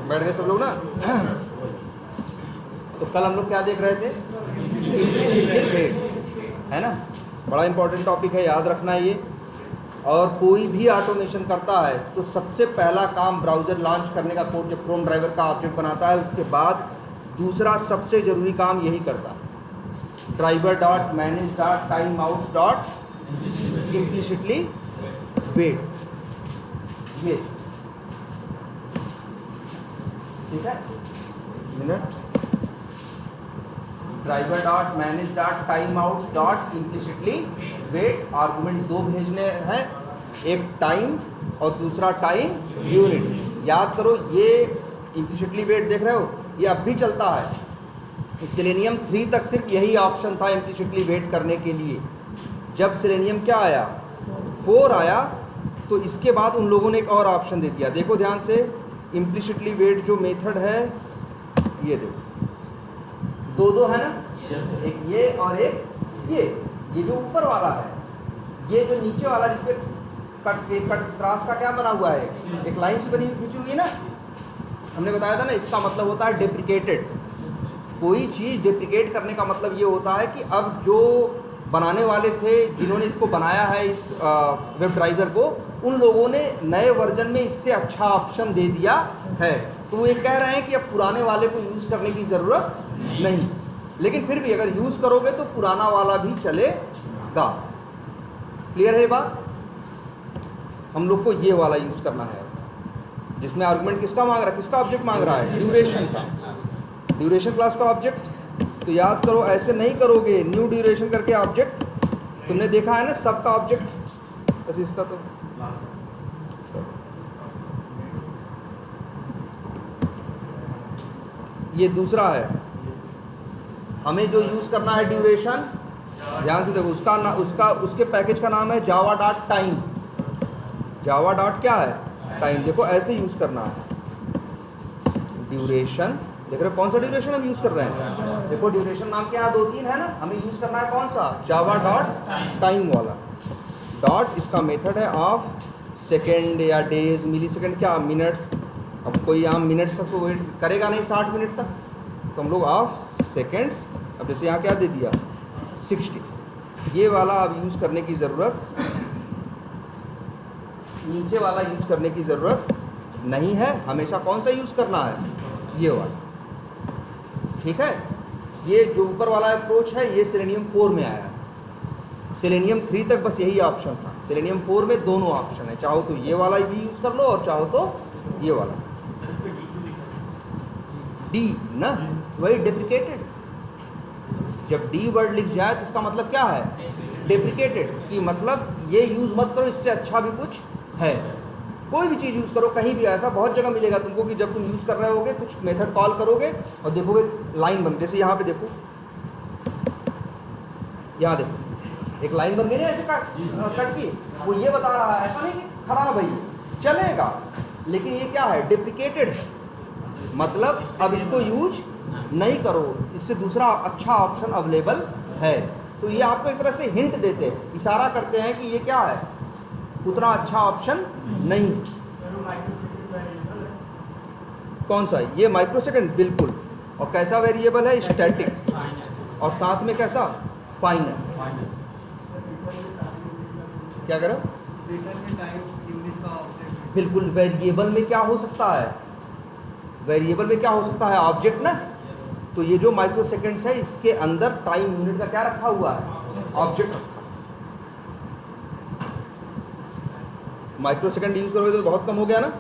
बैठ गए सब लोग ना। तो कल हम लोग क्या देख रहे थे? वेट, है ना? बड़ा इंपॉर्टेंट टॉपिक है, याद रखना ये। और कोई भी ऑटोमेशन करता है तो सबसे पहला काम ब्राउज़र लॉन्च करने का कोड जब क्रोम ड्राइवर का ऑब्जेक्ट बनाता है, उसके बाद दूसरा सबसे ज़रूरी काम यही करता है, driver dot manage dot time out dot implicitly wait. ये ठीक है, minute, driver dot manage dot time out dot implicitly wait. Argument दो भेजने हैं, एक टाइम और दूसरा टाइम यूनिट। याद करो, ये इम्प्लिसिटली वेट देख रहे हो, ये अब भी चलता है। सेलेनियम 3 तक सिर्फ यही ऑप्शन था इम्प्लिसिटली वेट करने के लिए। जब सेलेनियम क्या आया, 4 आया, तो इसके बाद उन लोगों ने एक और ऑप्शन दे दिया। देखो ध्यान से, इम्प्लिसिटली वेट जो मेथड है, ये देखो, दो है ना, एक ये और एक ये जो ऊपर वाला है, ये जो नीचे वाला जिसपे कट क्रॉस का क्या बना हुआ है, एक लाइन से बनी खींची हुई है ना, हमने बताया था ना, इसका मतलब होता है डेप्रिकेटेड। कोई चीज़ डेप्रिकेट करने का मतलब ये होता है कि अब जो बनाने वाले थे, जिन्होंने इसको बनाया है, इस वेब ड्राइवर को, उन लोगों ने नए वर्जन में इससे अच्छा ऑप्शन दे दिया है। तो वो ये कह रहे हैं कि अब पुराने वाले को यूज़ करने की ज़रूरत नहीं, लेकिन फिर भी अगर यूज़ करोगे तो पुराना वाला भी चलेगा। क्लियर है बात? हम लोग को ये वाला यूज़ करना है, जिसमें आर्गुमेंट किसका मांग रहा है, किसका ऑब्जेक्ट मांग रहा है, ड्यूरेशन का, ड्यूरेशन क्लास का ऑब्जेक्ट। तो याद करो, ऐसे नहीं करोगे न्यू ड्यूरेशन करके ऑब्जेक्ट, तुमने देखा है ना सबका ऑब्जेक्ट, बस इसका तो ये दूसरा है। हमें जो यूज़ करना है ड्यूरेशन, ध्यान से देखो, उसके पैकेज का नाम है Java dot time. Java dot क्या है, टाइम। देखो ऐसे यूज़ करना है ड्यूरेशन। देख रहे हो कौन सा ड्यूरेशन हम यूज़ कर रहे हैं? देखो ड्यूरेशन नाम के यहाँ 2-3 है ना, हमें यूज़ करना है कौन सा, जावा डॉट टाइम वाला। डॉट इसका मेथड है ऑफ सेकेंड या डेज, मिली सेकेंड क्या, मिनट्स। अब कोई यहाँ मिनट्स तक तो वेट करेगा नहीं 60 मिनट तक, तो हम लोग ऑफ सेकेंड्स। अब जैसे यहाँ क्या दे दिया, 60। ये वाला अब यूज़ करने की ज़रूरत, नीचे वाला यूज़ करने की ज़रूरत नहीं है। हमेशा कौन सा यूज़ करना है, ये वाला। ठीक है, ये जो ऊपर वाला अप्रोच है, ये सेलेनियम 4 में आया है। सेलेनियम 3 तक बस यही ऑप्शन था। सेलेनियम 4 में दोनों ऑप्शन है, चाहो तो ये वाला भी यूज़ कर लो और चाहो तो ये वाला। डी ना, वही डेप्रिकेटेड। जब डी वर्ड लिख जाए तो इसका मतलब क्या है, डेप्रिकेटेड, कि मतलब ये यूज़ मत करो, इससे अच्छा भी कुछ है। कोई भी चीज़ यूज़ करो कहीं भी, ऐसा बहुत जगह मिलेगा तुमको कि जब तुम यूज़ कर रहे होगे, कुछ मेथड कॉल करोगे और देखोगे लाइन बन, जैसे यहाँ पे देखो, यहाँ देखो एक लाइन बन गई ना ऐसे कट की, वो ये बता रहा है, ऐसा नहीं कि खराब है, ये चलेगा, लेकिन ये क्या है, डेप्रिकेटेड है। मतलब अब इसको यूज नहीं करो, इससे दूसरा अच्छा ऑप्शन अवेलेबल है। तो ये आपको एक तरह से हिंट देते हैं, इशारा करते हैं कि ये क्या है, उतना अच्छा ऑप्शन नहीं। कौन सा, ये माइक्रोसेकंड, बिल्कुल। और कैसा वेरिएबल है, स्टैटिक, और साथ में कैसा, फाइनल। क्या करो, बिल्कुल। वेरिएबल में क्या हो सकता है, वेरिएबल में क्या हो सकता है, ऑब्जेक्ट ना। तो ये जो माइक्रोसेकंड्स है, इसके अंदर टाइम यूनिट का क्या रखा हुआ है, ऑब्जेक्ट। माइक्रोसेकंड यूज़ करोगे तो बहुत कम हो गया ना।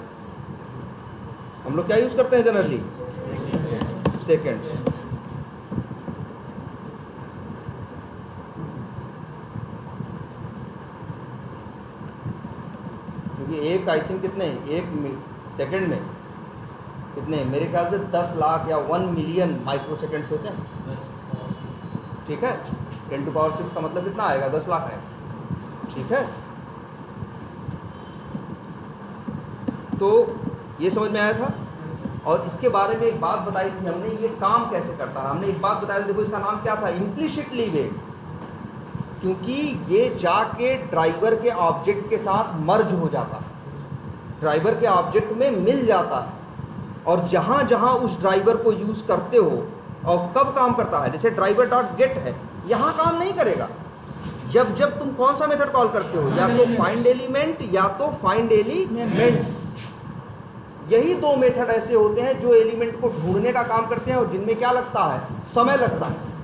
हम लोग क्या यूज़ करते हैं जनरली, सेकंड्स। क्योंकि एक आई थिंक कितने, एक सेकंड में कितने, मेरे ख्याल से 10 लाख या 1 मिलियन माइक्रोसेकंड्स होते हैं। ठीक है, 10⁶ का मतलब कितना आएगा, 10 लाख है। ठीक है, तो ये समझ में आया था। और इसके बारे में एक बात बताई थी हमने, ये काम कैसे करता है। हमने एक बात बताई थी, देखो इसका नाम क्या था, इम्प्लिसिटली वेट। क्योंकि ये जाके ड्राइवर के ऑब्जेक्ट के साथ मर्ज हो जाता है, ड्राइवर के ऑब्जेक्ट में मिल जाता है। और जहाँ जहाँ उस ड्राइवर को यूज़ करते हो और कब काम करता है, जैसे ड्राइवर डॉट गेट है, यहाँ काम नहीं करेगा। जब जब तुम कौन सा मेथड कॉल करते हो, या तो फाइंड एलिमेंट या तो फाइंड एलिमेंट्स। यही दो मेथड ऐसे होते हैं जो एलिमेंट को ढूंढने का काम करते हैं और जिनमें क्या लगता है, समय लगता है।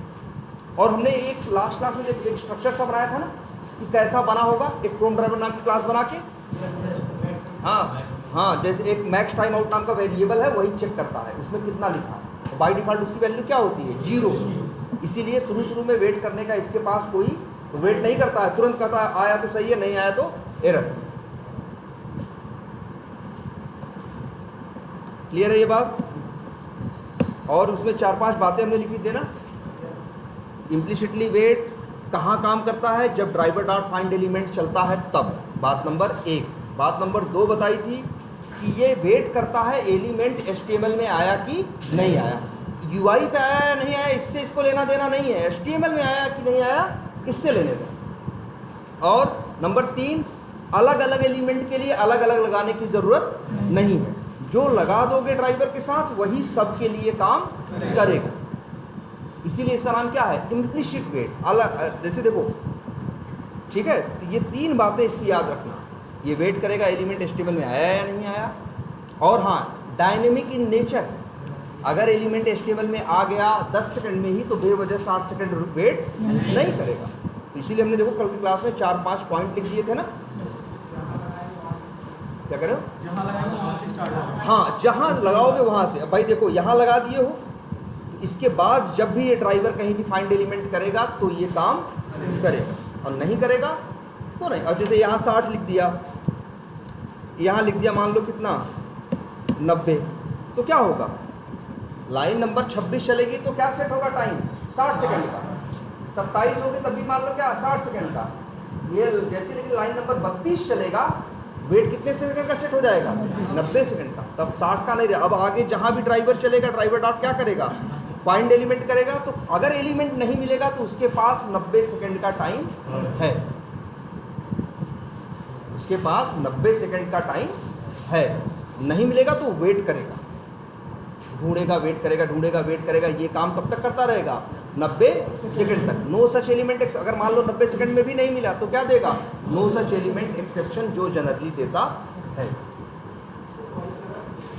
और हमने एक लास्ट क्लास में एक स्ट्रक्चर सा बनाया था ना कि कैसा बना होगा, एक क्रोम ड्राइवर नाम की क्लास बना के, हाँ, जैसे एक मैक्स टाइम आउट नाम का वेरिएबल है, वही चेक करता है उसमें कितना लिखा है, तो बाय डिफॉल्ट उसकी वैल्यू क्या होती है, 0। इसीलिए शुरू में वेट करने का इसके पास कोई वेट नहीं करता है, तुरंत कहता है आया तो सही है, नहीं आया तो एरर। क्लियर है ये बात? और उसमें 4-5 बातें हमने लिखी थी ना। इम्प्लिसिटली वेट कहाँ काम करता है, जब ड्राइवर डॉट फाइंड एलिमेंट चलता है तब, बात नंबर 1। बात नंबर 2 बताई थी कि ये वेट करता है एलिमेंट HTML में आया कि नहीं आया, UI पे आया या नहीं आया, इससे इसको लेना देना नहीं है, HTML में आया कि नहीं आया इससे लेने दें। और नंबर 3, अलग अलग एलिमेंट के लिए अलग अलग लगाने की ज़रूरत नहीं है, जो लगा दोगे ड्राइवर के साथ वही सब के लिए काम करेगा। इसीलिए इसका नाम क्या है, इम्प्लिसिट वेट। अलग जैसे देखो, ठीक है, तो ये 3 बातें इसकी याद रखना। ये वेट करेगा एलिमेंट HTML में आया या नहीं आया, और हाँ डायनेमिक इन नेचर है, अगर एलिमेंट HTML में आ गया 10 सेकंड में ही तो बेवजह 60 सेकंड वेट नहीं करेगा। तो इसीलिए हमने देखो कल की क्लास में 4-5 पॉइंट लिख दिए थे ना। क्या कह रहे हो, जहाँ लगाओगे वहाँ से स्टार्ट होगा। हाँ, जहाँ लगाओगे वहाँ से। अब भाई देखो यहाँ लगा दिए हो, तो इसके बाद जब भी ये ड्राइवर कहीं भी फाइंड एलिमेंट करेगा तो ये काम करेगा, और नहीं करेगा तो नहीं। और जैसे यहाँ 60 लिख दिया, यहाँ लिख दिया मान लो कितना 90, तो क्या होगा, लाइन नंबर 26 चलेगी तो क्या सेट होगा टाइम, 60 सेकंड का। 27 होगी तब भी मान लो क्या 60 सेकंड का। ये जैसे लेकिन लाइन नंबर 32 चलेगा, वेट कितने सेकंड का सेट हो जाएगा, 90 सेकंड का, तब 60 का नहीं रहा। अब आगे जहाँ भी ड्राइवर चलेगा, ड्राइवर डॉट क्या करेगा, फाइंड एलिमेंट करेगा। तो अगर एलिमेंट नहीं मिलेगा तो उसके पास 90 सेकंड का टाइम है, उसके पास 90 सेकंड का टाइम है। नहीं मिलेगा तो वेट करेगा, ढूंढेगा, वेट करेगा, ढूंढेगा, वेट करेगा। ये काम कब तक करता रहेगा, 90 सेकंड तक। नो सच एलिमेंट, अगर मान लो 90 सेकंड में भी नहीं मिला तो क्या देगा, नो सच एलिमेंट एक्सेप्शन, जो जनरली देता है।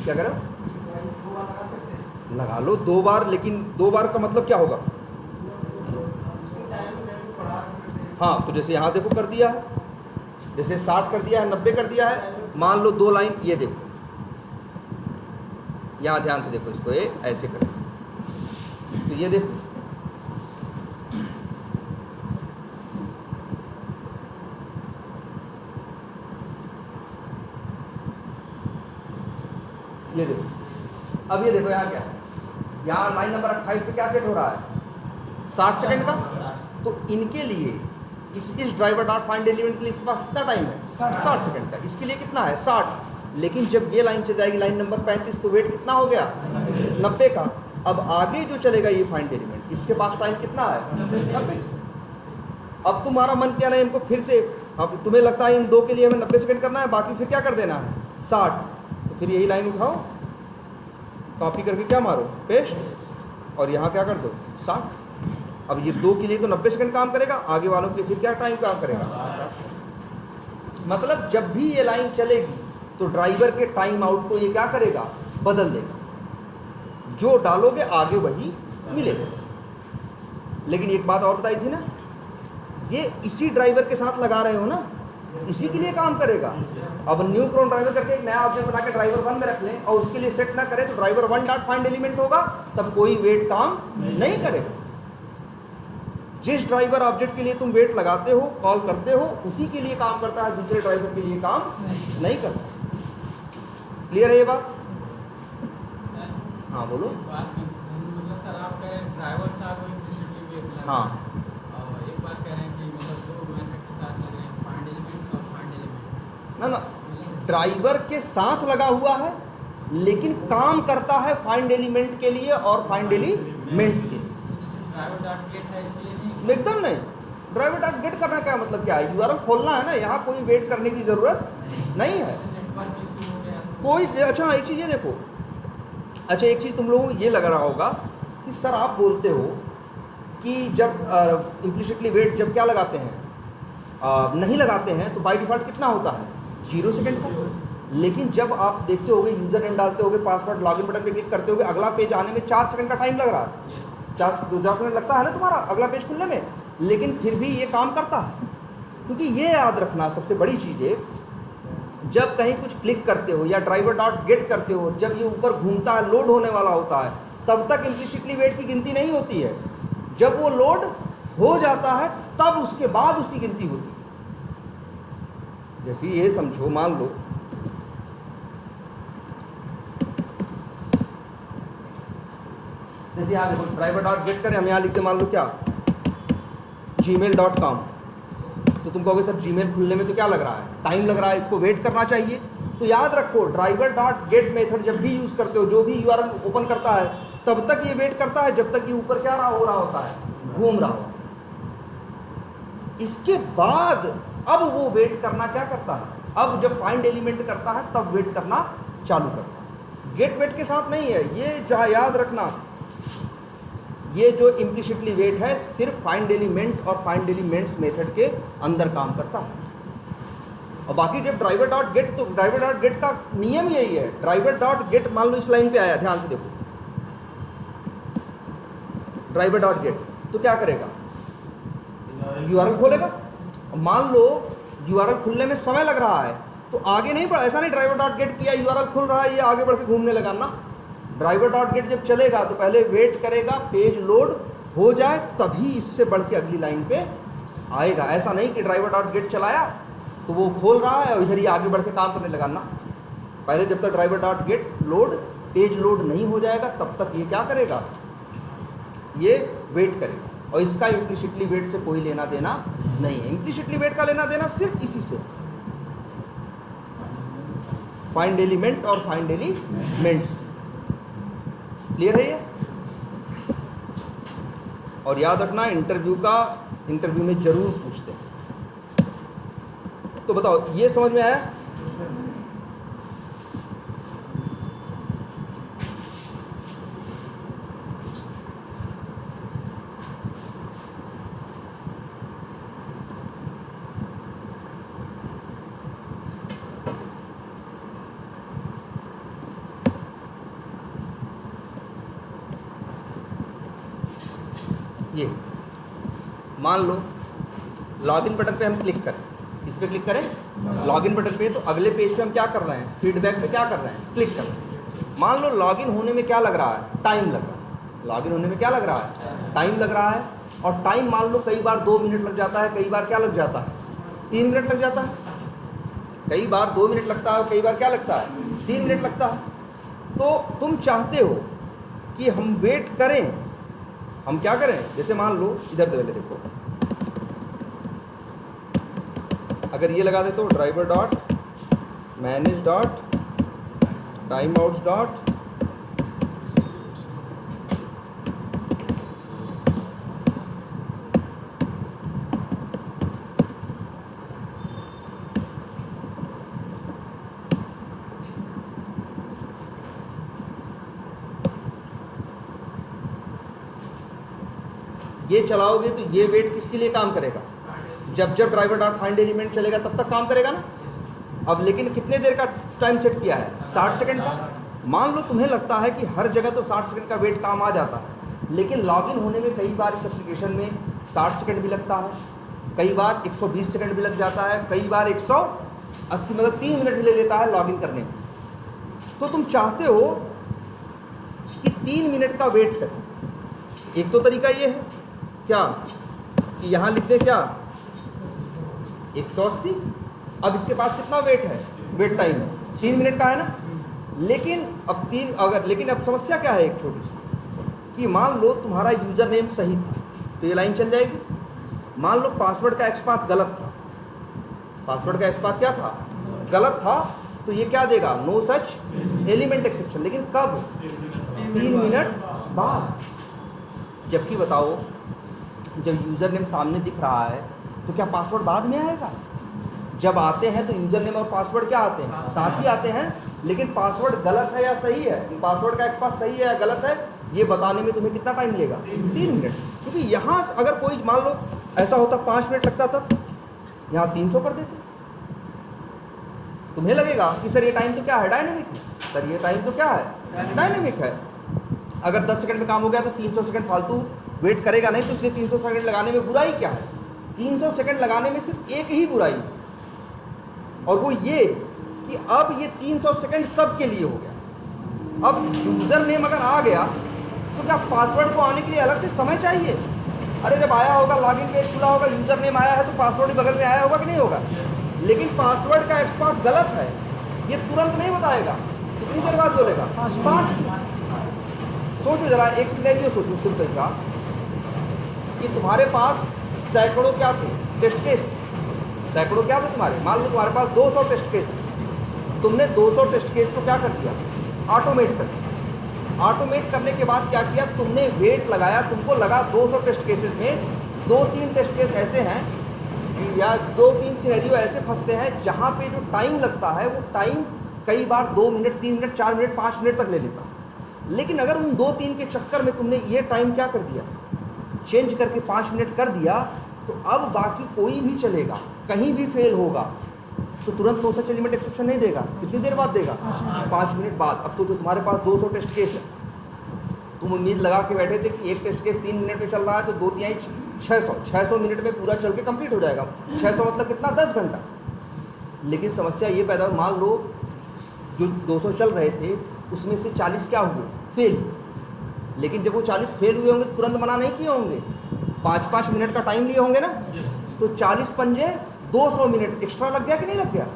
क्या करो, लगा लो 2 बार, लेकिन 2 बार का मतलब क्या होगा, हाँ, तो जैसे यहाँ देखो कर दिया है, जैसे 60 कर दिया है, 90 कर दिया है, मान लो 2 लाइन, ये देखो यहाँ ध्यान से देखो, इसको ये ऐसे कर, तो ये देखो ये देखो। अब ये देखो यहाँ क्या है, यहाँ लाइन नंबर 28 पे क्या सेट हो रहा है, 60 सेकंड का। तो इनके लिए इस ड्राइवर डॉट फाइंड एलिमेंट के लिए इसके पास कितना टाइम है, 60 सेकंड का। इसके लिए कितना है, 60। लेकिन जब ये लाइन चल जाएगी लाइन नंबर 35 तो वेट कितना हो गया, 90 का। अब आगे जो चलेगा ये फाइंड एलिमेंट, इसके पास टाइम कितना है, 90 सेकंड। अब तुम्हारा मन क्या नहीं, हमको फिर से, अब तुम्हें लगता है इन 2 के लिए हमें 90 सेकंड करना है, बाकी फिर क्या कर देना है 60। तो फिर यही लाइन उठाओ, कॉपी करके क्या मारो, पेस्ट, और यहाँ क्या कर दो 60। अब ये 2 के लिए तो 90 सेकंड काम करेगा, आगे वालों के लिए फिर क्या टाइम काम करेगा। मतलब जब भी ये लाइन चलेगी तो ड्राइवर के टाइम आउट को ये क्या करेगा, बदल देगा, जो डालोगे आगे वही मिलेगा। लेकिन एक बात और बताई थी ना, ये इसी ड्राइवर के साथ लगा रहे हो ना, इसी के लिए काम करेगा। अब न्यू क्रोम ड्राइवर करके एक नया ऑब्जेक्ट बना के ड्राइवर 1 में रख लें और उसके लिए सेट ना करें तो ड्राइवर 1 डॉट फाइंड एलिमेंट होगा, तब कोई वेट काम नहीं करेगा। जिस ड्राइवर ऑब्जेक्ट के लिए तुम वेट लगाते हो, कॉल करते हो, उसी के लिए काम करता है, दूसरे ड्राइवर के लिए काम नहीं करता। क्लियर है ये बात? हाँ बोलो। मतलब सर आप कह रहे हैं ड्राइवर साहब को इम्प्लिसिटली वेट लगा, हाँ, और एक बात कह रहे हैं कि मतलब 2 मेथड के साथ लग रहे हैं, फाइंड एलिमेंट्स और फाइंड एलिमेंट। ना ड्राइवर के साथ लगा हुआ है, लेकिन काम करता है फाइंड एलिमेंट के लिए और फाइंड एलिमेंट्स के लिए। ड्राइवर डॉट गेट है इसके लिए नहीं, एकदम नहीं। ड्राइवर डॉट गेट करना क्या मतलब क्या है, URL खोलना है ना, यहाँ कोई वेट करने की ज़रूरत नहीं है नेटवर्क इशू हो गया कोई। अच्छा एक चीज़ ये देखो, अच्छा, एक चीज़ तुम लोगों को ये लग रहा होगा कि सर आप बोलते हो कि जब इम्प्लिसिटली वेट जब क्या लगाते हैं, नहीं लगाते हैं तो बाय डिफ़ॉल्ट कितना होता है, 0 सेकंड का। लेकिन जब आप देखते होगे, यूज़र नेम डालते होगे, पासवर्ड, लॉगिन बटन पे क्लिक करते होगे, अगला पेज आने में 4 सेकंड का टाइम लग रहा है। 4 सेकंड लगता है ना तुम्हारा अगला पेज खुलने में, लेकिन फिर भी ये काम करता है। क्योंकि ये याद रखना सबसे बड़ी चीज़ है, जब कहीं कुछ क्लिक करते हो या ड्राइवर डॉट गेट करते हो, जब ये ऊपर घूमता है, लोड होने वाला होता है, तब तक इम्प्लिसिटली वेट की गिनती नहीं होती है। जब वो लोड हो जाता है तब उसके बाद उसकी गिनती होती है। जैसे ये समझो, मान लो जैसे यहाँ देखो, ड्राइवर डॉट गेट करें, हम यहाँ लिखते मान लो क्या, gmail.com। तो तुम कहोगे सर जीमेल खुलने में तो क्या लग रहा है, टाइम लग रहा है, इसको वेट करना चाहिए। तो याद रखो, ड्राइवर डॉट गेट मेथड जब भी यूज़ करते हो, जो भी यूआरएल ओपन करता है, तब तक ये वेट करता है जब तक ये ऊपर क्या हो रहा होता है, घूम रहा होता है। इसके बाद अब वो वेट करना क्या करता है, अब जब फाइंड एलिमेंट करता है तब वेट करना चालू करता है। गेट वेट के साथ नहीं है ये, याद रखना, ये जो इम्प्लिसिटली वेट है सिर्फ फाइंड एलिमेंट और फाइंड एलिमेंट्स मेथड के अंदर काम करता है। और बाकी जब ड्राइवर डॉट गेट, तो ड्राइवर डॉट गेट का नियम यही है। ड्राइवर डॉट गेट मान लो इस लाइन पे आया, ध्यान से देखो, ड्राइवर डॉट गेट तो क्या करेगा, यूआरएल खोलेगा। मान लो यूआरएल खुलने में समय लग रहा है तो आगे नहीं बढ़ा, ऐसा नहीं ड्राइवर डॉट गेट किया, यूआरएल खुल रहा है, ये आगे बढ़ के घूमने लगा ना। ड्राइवर डॉट गेट जब चलेगा तो पहले वेट करेगा, पेज लोड हो जाए, तभी इससे बढ़ के अगली लाइन पे आएगा। ऐसा नहीं कि ड्राइवर डॉट गेट चलाया तो वो खोल रहा है और इधर ही आगे बढ़ के काम करने लगा ना। पहले जब तक driver dot gate load, page load नहीं हो जाएगा, तब तक ये क्या करेगा, ये वेट करेगा। और इसका इम्प्लिसिटली वेट से कोई लेना देना नहीं है। इम्प्लिसिटली वेट का लेना देना सिर्फ इसी से, फाइंड एलिमेंट और फाइंड एलिमेंट्स। क्लियर है ये? और याद रखना, इंटरव्यू में जरूर पूछते हैं। तो बताओ, ये समझ में आया? ये मान लो लॉगिन बटन पे हम क्लिक करें, इस पे क्लिक करें लॉगिन बटन पे, तो अगले पेज पे हम क्या कर रहे हैं, फीडबैक पे क्या कर रहे हैं, क्लिक कर रहे हैं। मान लो लॉगिन होने में क्या लग रहा है, टाइम लग रहा है। लॉगिन होने में क्या लग रहा है, टाइम लग रहा है। और टाइम मान लो कई बार 2 मिनट लग जाता है, कई बार क्या लग जाता है, 3 मिनट लग जाता है। कई बार 2 मिनट लगता है और कई बार क्या लगता है, 3 मिनट लगता है। तो तुम चाहते हो कि हम वेट करें, हम क्या करें, जैसे मान लो इधर पहले देखो, अगर ये लगा दे तो driver dot manage dot time outs dot ये चलाओगे तो ये वेट किसके लिए काम करेगा, जब जब ड्राइवर डॉट फाइंड एलिमेंट चलेगा तब तक काम करेगा ना। अब लेकिन कितने देर का टाइम सेट किया है, 60 सेकंड का। मान लो तुम्हें लगता है कि हर जगह तो 60 सेकंड का वेट काम आ जाता है, लेकिन लॉगिन होने में कई बार इस एप्लीकेशन में 60 सेकंड भी लगता है, कई बार 120 सेकंड भी लग जाता है, कई बार 180 मतलब 3 मिनट भी ले लेता है लॉगिन करने में। तो तुम चाहते हो कि 3 मिनट का वेट करें। एक तो तरीका ये है क्या कि यहाँ लिख दे क्या 180। अब इसके पास कितना वेट है, वेट टाइम है 3 मिनट का है ना। लेकिन अब समस्या क्या है एक छोटी सी, कि मान लो तुम्हारा यूज़र नेम सही था तो ये लाइन चल जाएगी। मान लो पासवर्ड का एक्सपाथ गलत था, पासवर्ड का एक्सपाथ क्या था, गलत था, तो ये क्या देगा, नो सच एलिमेंट एक्सेप्शन। लेकिन कब, 3 मिनट बाद। जबकि बताओ, जब यूज़र नेम सामने दिख रहा है तो क्या पासवर्ड बाद में आएगा? जब आते हैं तो यूज़र नेम और पासवर्ड क्या आते हैं, साथ ही आते हैं। लेकिन पासवर्ड गलत है या सही है, पासवर्ड का एक्सपास सही है या गलत है, ये बताने में तुम्हें कितना टाइम लेगा? 3 मिनट। क्योंकि यहाँ अगर कोई मान लो ऐसा होता 5 मिनट लगता था, यहाँ 300 कर देते। तुम्हें लगेगा कि सर ये टाइम तो क्या है, डायनेमिक है। सर ये टाइम तो क्या है, डायनेमिक है। अगर 10 सेकंड में काम हो गया तो 300 सेकंड फालतू वेट करेगा नहीं, तो इसलिए 300 सेकंड लगाने में बुराई क्या है? 300 सेकंड लगाने में सिर्फ एक ही बुराई है, और वो ये कि अब ये 300 सेकंड सबके लिए हो गया। अब यूज़र नेम अगर आ गया तो क्या पासवर्ड को आने के लिए अलग से समय चाहिए? अरे जब आया होगा, लॉगिन पेज खुला होगा, यूज़र नेम आया है तो पासवर्ड भी बगल में आया होगा कि नहीं होगा? लेकिन पासवर्ड का एक्सपास गलत है, ये तुरंत नहीं बताएगा, कितनी देर बाद बोलेगा? 5 मिनट। सोचो जरा, एक सिनेरियो सोचो सिंपल सा, कि तुम्हारे पास सैकड़ों क्या थे, टेस्ट केस। सैकड़ों क्या थे तुम्हारे, मान लो तुम्हारे पास 200 टेस्ट केस थे। तुमने 200 टेस्ट केस को क्या कर दिया? ऑटोमेट कर दिया। ऑटोमेट करने के बाद क्या किया? तुमने वेट लगाया, तुमको लगा 200 टेस्ट केसेस में 2-3 टेस्ट केस ऐसे हैं या 2-3 सिनेरियो ऐसे फंसते हैं जहाँ पे जो टाइम लगता है वो टाइम कई बार 2 मिनट, 3 मिनट, 4 मिनट, 5 मिनट तक ले लेता। लेकिन अगर उन 2-3 के चक्कर में तुमने ये टाइम क्या कर दिया, चेंज करके 5 मिनट कर दिया, तो अब बाकी कोई भी चलेगा, कहीं भी फेल होगा तो तुरंत नो सच एलिमेंट एक्सेप्शन नहीं देगा। कितनी देर बाद देगा? 5 मिनट बाद। अब सोचो तुम्हारे पास 200 टेस्ट केस है, तुम उम्मीद लगा के बैठे थे कि एक टेस्ट केस 3 मिनट में चल रहा है तो 2-3 600 मिनट में पूरा चल के कंप्लीट हो जाएगा। 600 मतलब कितना? 10 घंटा। लेकिन समस्या ये पैदा हुई, मान लो जो 200 चल रहे थे उसमें से 40 क्या हुए? फेल। लेकिन जब वो 40 फेल हुए होंगे तुरंत मना नहीं किए होंगे, 5-5 मिनट का टाइम लिए होंगे ना, तो 40 पंजे 200 मिनट एक्स्ट्रा लग गया कि नहीं लग गया?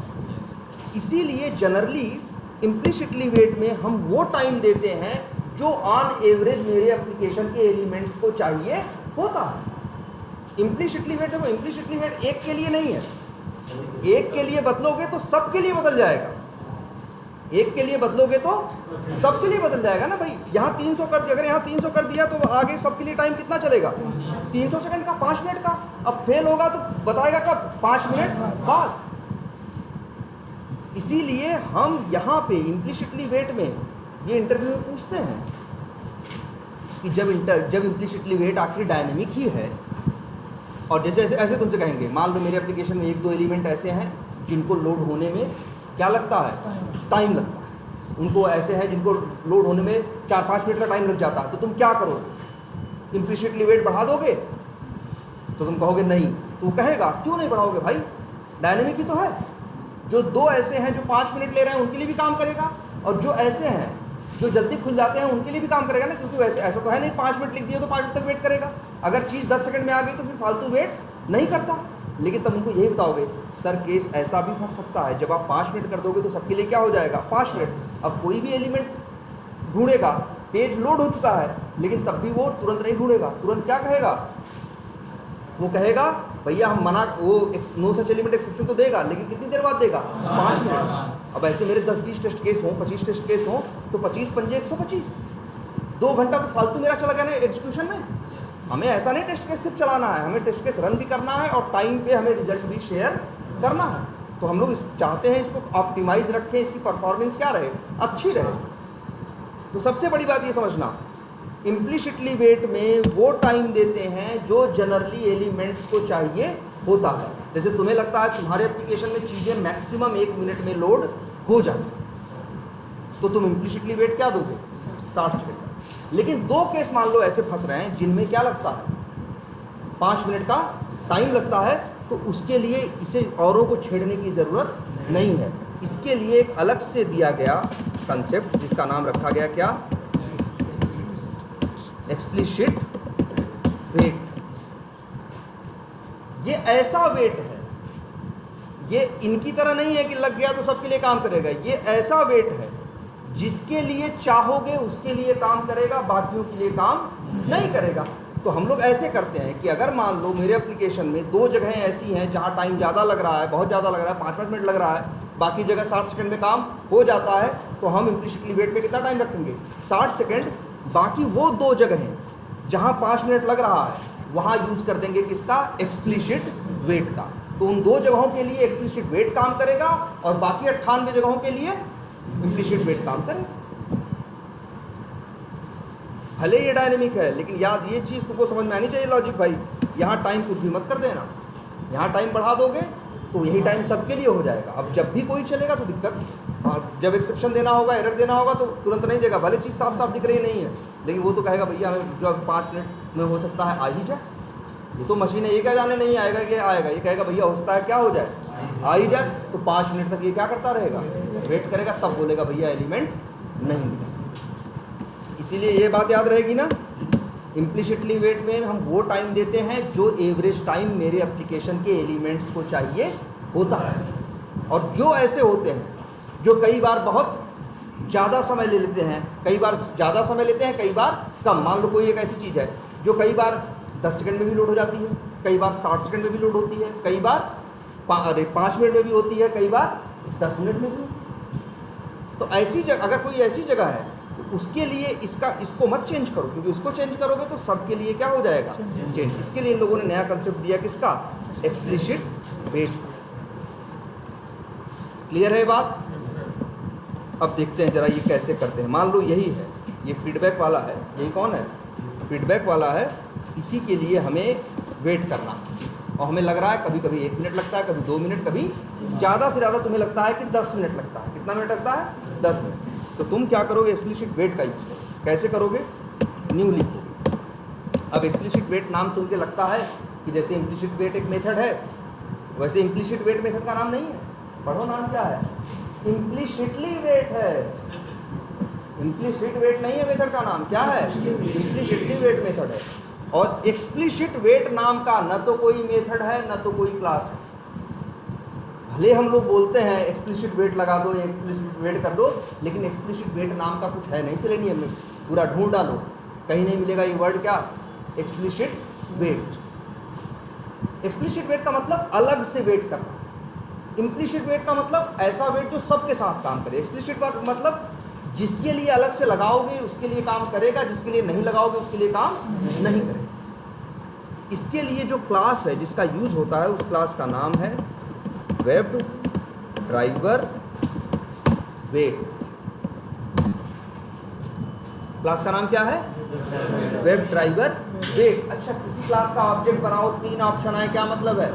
इसीलिए जनरली इम्प्लिसिटली वेट में हम वो टाइम देते हैं जो ऑन एवरेज मेरे एप्लीकेशन के एलिमेंट्स को चाहिए होता है। इम्प्लिसिटली वेट, देखो इम्प्लिसिटली वेट एक के लिए नहीं है, एक के लिए बदलोगे तो सबके लिए बदल जाएगा, एक के लिए बदलोगे तो सबके लिए बदल जाएगा ना भाई। यहाँ 300 कर दिया, अगर यहाँ 300 कर दिया तो आगे सबके लिए टाइम कितना चलेगा? 300 सेकंड का, 5 मिनट का। अब फेल होगा तो बताएगा कब? 5 मिनट बाद। इसीलिए हम यहाँ पे इम्प्लिसिटली वेट में ये इंटरव्यू में पूछते हैं कि जब इम्प्लिसिटली वेट आखिर डायनेमिक ही है, और जैसे ऐसे तुमसे कहेंगे, मान लो मेरे एप्लीकेशन में 1-2 एलिमेंट ऐसे हैं जिनको लोड होने में क्या लगता है? टाइम लगता है। उनको ऐसे हैं जिनको लोड होने में 4-5 मिनट का टाइम लग जाता है, तो तुम क्या करोगे? इम्प्लिसिटली वेट बढ़ा दोगे? तो तुम कहोगे नहीं। तो कहेगा क्यों नहीं बढ़ाओगे भाई, डायनेमिक ही तो है। जो 2 ऐसे हैं जो 5 मिनट ले रहे हैं उनके लिए भी काम करेगा, और जो ऐसे हैं जो जल्दी खुल जाते हैं उनके लिए भी काम करेगा ना, क्योंकि वैसे ऐसा तो है नहीं 5 मिनट लिख दिया तो 5 मिनट तक वेट करेगा। अगर चीज़ 10 सेकंड में आ गई तो फिर फालतू वेट नहीं करता। लेकिन तब उनको यही बताओगे, सर केस ऐसा भी फंस सकता है, जब आप 5 मिनट कर दोगे तो सबके लिए क्या हो जाएगा? 5 मिनट। अब कोई भी एलिमेंट ढूंढेगा, पेज लोड हो चुका है, लेकिन तब भी वो तुरंत नहीं ढूंढेगा। तुरंत क्या कहेगा? वो कहेगा भैया हम मना, वो नो सच एलिमेंट एक्सेप्शन तो देगा, लेकिन कितनी देर बाद देगा? 5 मिनट। अब ऐसे मेरे 10-20 टेस्ट केस हों, 25 टेस्ट केस हों, तो 25 पंजे 125, 2 घंटा तो फालतू मेरा चला गया ना एग्जीक्यूशन में। हमें ऐसा नहीं टेस्ट केस सिर्फ चलाना है, हमें टेस्ट केस रन भी करना है और टाइम पे हमें रिजल्ट भी शेयर करना है। तो हम लोग चाहते हैं इसको ऑप्टिमाइज रखें, इसकी परफॉर्मेंस क्या रहे? अच्छी रहे। तो सबसे बड़ी बात ये समझना, इम्प्लिसिटली वेट में वो टाइम देते हैं जो जनरली एलिमेंट्स को चाहिए होता है। जैसे तुम्हें लगता है तुम्हारे एप्लीकेशन में चीज़ें मैक्सिमम 1 मिनट में लोड हो जाती, तो तुम इम्प्लिसिटली वेट क्या दोगे? 60 सेकंड। लेकिन 2 केस मान लो ऐसे फंस रहे हैं जिनमें क्या लगता है? 5 मिनट का टाइम लगता है, तो उसके लिए इसे औरों को छेड़ने की ज़रूरत नहीं है। इसके लिए एक अलग से दिया गया कंसेप्ट जिसका नाम रखा गया क्या? Explicit wait. ये ऐसा वेट है, ये इनकी तरह नहीं है कि लग गया तो सबके लिए काम करेगा। ये ऐसा वेट है जिसके लिए चाहोगे उसके लिए काम करेगा, बाकियों के लिए काम नहीं करेगा। तो हम लोग ऐसे करते हैं कि अगर मान लो मेरे एप्लीकेशन में 2 जगहें ऐसी हैं जहां टाइम ज़्यादा लग रहा है, बहुत ज़्यादा लग रहा है, 5-5 मिनट लग रहा है, बाकी जगह 60 सेकंड में काम हो जाता है, तो हम इम्प्लिसिटली वेट पे कितना टाइम रखेंगे? 60 सेकंड। बाकी वो 2 जगहें जहां 5 मिनट लग रहा है वहां यूज़ कर देंगे किसका? एक्सप्लिसिट वेट का। तो उन 2 जगहों के लिए एक्सप्लिसिट वेट काम करेगा और बाकी 98 जगहों के लिए इम्प्लिसिट वेट काम करे। भले ये डायनेमिक है, लेकिन याद ये चीज़ तुमको समझ में आनी चाहिए लॉजिक भाई। यहाँ टाइम कुछ भी मत कर देना, यहाँ टाइम बढ़ा दोगे तो यही टाइम सबके लिए हो जाएगा। अब जब भी कोई चलेगा तो दिक्कत, जब एक्सेप्शन देना होगा, एरर देना होगा तो तुरंत नहीं देगा, भले चीज़ साफ साफ दिख रही नहीं है, लेकिन वो तो कहेगा भैया हमें जो 5 मिनट में हो सकता है आ ही जाए। ये तो मशीन है, ये क्या जाने नहीं आएगा कि आएगा, ये कहेगा भैया हो सकता है क्या हो जाए, आ ही जाए। तो 5 मिनट तक ये क्या करता रहेगा, वेट करेगा, तब बोलेगा भैया एलिमेंट नहीं मिला। इसीलिए ये बात याद रहेगी ना, इम्प्लिसिटली वेट में हम वो टाइम देते हैं जो एवरेज टाइम मेरे एप्लीकेशन के एलिमेंट्स को चाहिए होता है। और जो ऐसे होते हैं जो कई बार बहुत ज़्यादा समय ले लेते हैं, कई बार ज़्यादा समय लेते हैं, कई बार कम। मान लो कोई एक ऐसी चीज़ है जो कई बार 10 सेकंड में भी लोड हो जाती है, कई बार 60 सेकंड में भी लोड होती है, कई बार 5 मिनट में भी होती है, कई बार 10 मिनट में भी होती है। तो ऐसी जगह, अगर कोई ऐसी जगह है तो उसके लिए इसको मत चेंज करो, क्योंकि उसको चेंज करोगे तो सबके लिए क्या हो जाएगा, चेंज। इसके लिए इन लोगों ने नया कंसेप्ट दिया किसका, एक्सप्लिसिट वेट। क्लियर है बात। अब देखते हैं जरा ये कैसे करते हैं। मान लो यही है, ये फीडबैक वाला है, यही कौन है, फीडबैक वाला है। इसी के लिए हमें वेट करना है और हमें लग रहा है कभी कभी 1 मिनट लगता है, कभी 2 मिनट, कभी ज़्यादा से ज़्यादा तुम्हें लगता है कि 10 मिनट लगता है। कितना मिनट लगता है, 10 मिनट। तो तुम क्या करोगे, एक्सप्लिसिट वेट का यूज़ करोगे। कैसे करोगे, न्यू लिखोगे। अब एक्सप्लिसिट वेट नाम सुन के लगता है कि जैसे इम्प्लिसिट वेट एक मेथड है, वैसे इम्प्लिसिट वेट मेथड का नाम नहीं है। पढ़ो नाम क्या है, इम्प्लिसिटली वेट है। इम्प्लिसिट वेट नहीं है मेथड का नाम, क्या है, इम्प्लिसिटली वेट मेथड है। और एक्सप्लिसिट वेट नाम का न तो कोई मेथड है न तो कोई क्लास है। भले हम लोग बोलते हैं एक्सप्लिसिट वेट लगा दो, एक्सप्लिसिट वेट कर दो, लेकिन एक्सप्लिसिट वेट नाम का कुछ है नहीं। सेलेनियम में पूरा ढूंढ डालो, कहीं नहीं मिलेगा ये वर्ड, क्या, एक्सप्लिसिट वेट। एक्सप्लिसिट वेट का मतलब अलग से वेट करना। इम्प्लिसिट वेट का मतलब ऐसा वेट जो सबके साथ काम करे। एक्सप्लिसिट का मतलब जिसके लिए अलग से लगाओगे उसके लिए काम करेगा, जिसके लिए नहीं लगाओगे उसके लिए काम नहीं करेगा। इसके लिए जो क्लास है जिसका यूज़ होता है, उस क्लास का नाम है वेब ड्राइवर वेट। क्लास का नाम क्या है, वेब ड्राइवर वेट। अच्छा, किसी क्लास का ऑब्जेक्ट बनाओ, 3 ऑप्शन है, क्या मतलब है,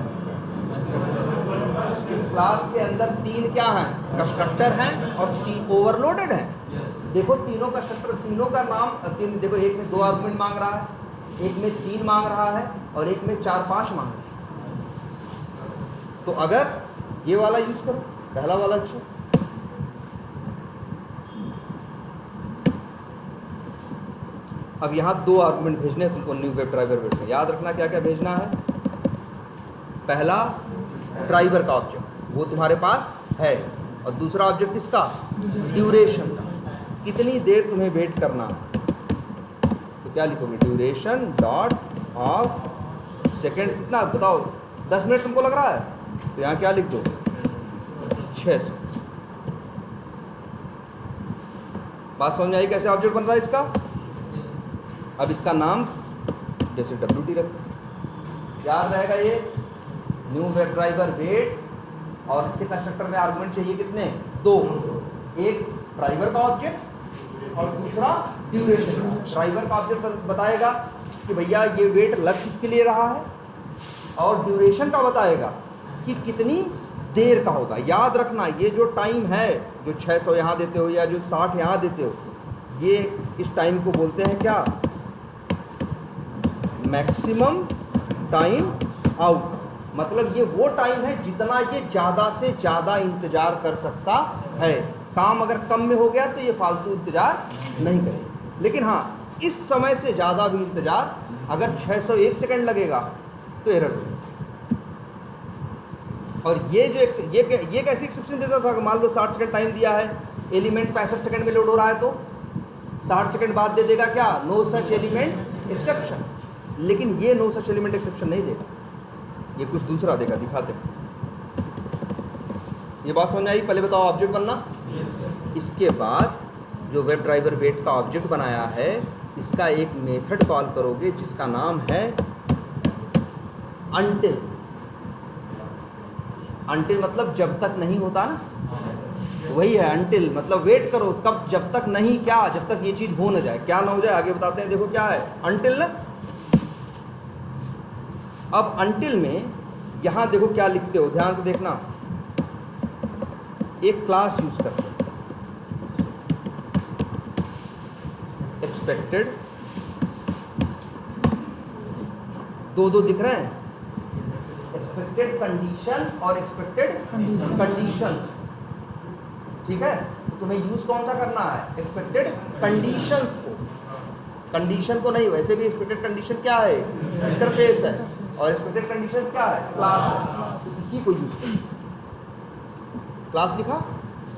इस क्लास के अंदर 3 क्या हैं, कंस्ट्रक्टर हैं और 3 ओवरलोडेड हैं। देखो तीनों कंस्ट्रक्टर, तीनों का नाम देखो, एक में 2 आर्गुमेंट मांग रहा है, एक में 3 मांग रहा है और एक में 4-5 मांग रहा है। तो अगर ये वाला यूज करो, पहला वाला अच्छा। अब यहाँ 2 आर्गुमेंट भेजने हैं तुमको न्यू वेब ड्राइवर वेट में। याद रखना क्या क्या भेजना है। पहला ड्राइवर का ऑब्जेक्ट, वो तुम्हारे पास है, और दूसरा ऑब्जेक्ट किसका, ड्यूरेशन का, कितनी देर तुम्हें वेट करना है। तो क्या लिखोगे, ड्यूरेशन डॉट ऑफ सेकेंड, कितना बताओ, 10 मिनट तुमको लग रहा है, तो यहाँ क्या लिख दो, 600। बात समझ में आई कैसे ऑब्जेक्ट बन रहा है इसका। अब इसका नाम जैसे WT रखो, याद रहेगा ये न्यू वेब ड्राइवर वेट। और इसके कंस्ट्रक्टर में आर्गुमेंट चाहिए कितने, 2, एक ड्राइवर का ऑब्जेक्ट और दूसरा ड्यूरेशन का। ड्राइवर का ऑब्जेक्ट बताएगा कि भैया ये वेट लग किसके लिए रहा है, और ड्यूरेशन का बताएगा कि कितनी देर का होगा। याद रखना, ये जो टाइम है, जो 600 यहाँ देते हो या जो 60 यहाँ देते हो, ये इस टाइम को बोलते हैं क्या, मैक्सिमम टाइम आउट। मतलब ये वो टाइम है जितना ये ज़्यादा से ज़्यादा इंतज़ार कर सकता है। काम अगर कम में हो गया तो ये फालतू इंतज़ार नहीं करे, लेकिन हाँ इस समय से ज़्यादा भी इंतज़ार, अगर 601 सेकंड लगेगा तो एरर देगा। और ये जो ये कैसी एक्सेप्शन देता था, मान लो 60 सेकंड टाइम दिया है, एलिमेंट 65 सेकंड में लोड हो रहा है, तो 60 सेकंड बाद दे देगा क्या, नो सच एलिमेंट एक्सेप्शन। लेकिन ये नो सच एलिमेंट एक्सेप्शन नहीं देगा, ये कुछ दूसरा देगा, दिखाते हैं। ये बात समझ आई। पहले बताओ ऑब्जेक्ट बनना। इसके बाद जो वेब ड्राइवर वेट का ऑब्जेक्ट बनाया है, इसका एक मेथड कॉल करोगे जिसका नाम है अनटिल। अनटिल मतलब जब तक नहीं होता ना, वही है अनटिल, मतलब वेट करो कब, जब तक नहीं, क्या, जब तक ये चीज़ हो ना जाए, क्या ना हो जाए, आगे बताते हैं। देखो क्या है अनटिल ना। अब अनटिल में यहाँ देखो क्या लिखते हो, ध्यान से देखना। एक क्लास यूज करते हैं, एक्सपेक्टेड, दो दिख रहे हैं, एक्सपेक्टेड कंडीशन और एक्सपेक्टेड कंडीशंस। ठीक है, तो तुम्हें यूज कौन सा करना है, एक्सपेक्टेड कंडीशंस को, कंडीशन को नहीं। वैसे भी एक्सपेक्टेड कंडीशन क्या है, इंटरफेस है, और एक्सपेक्टेड कंडीशंस क्या है, क्लास है। तो इसी को यूज करो, क्लास लिखा।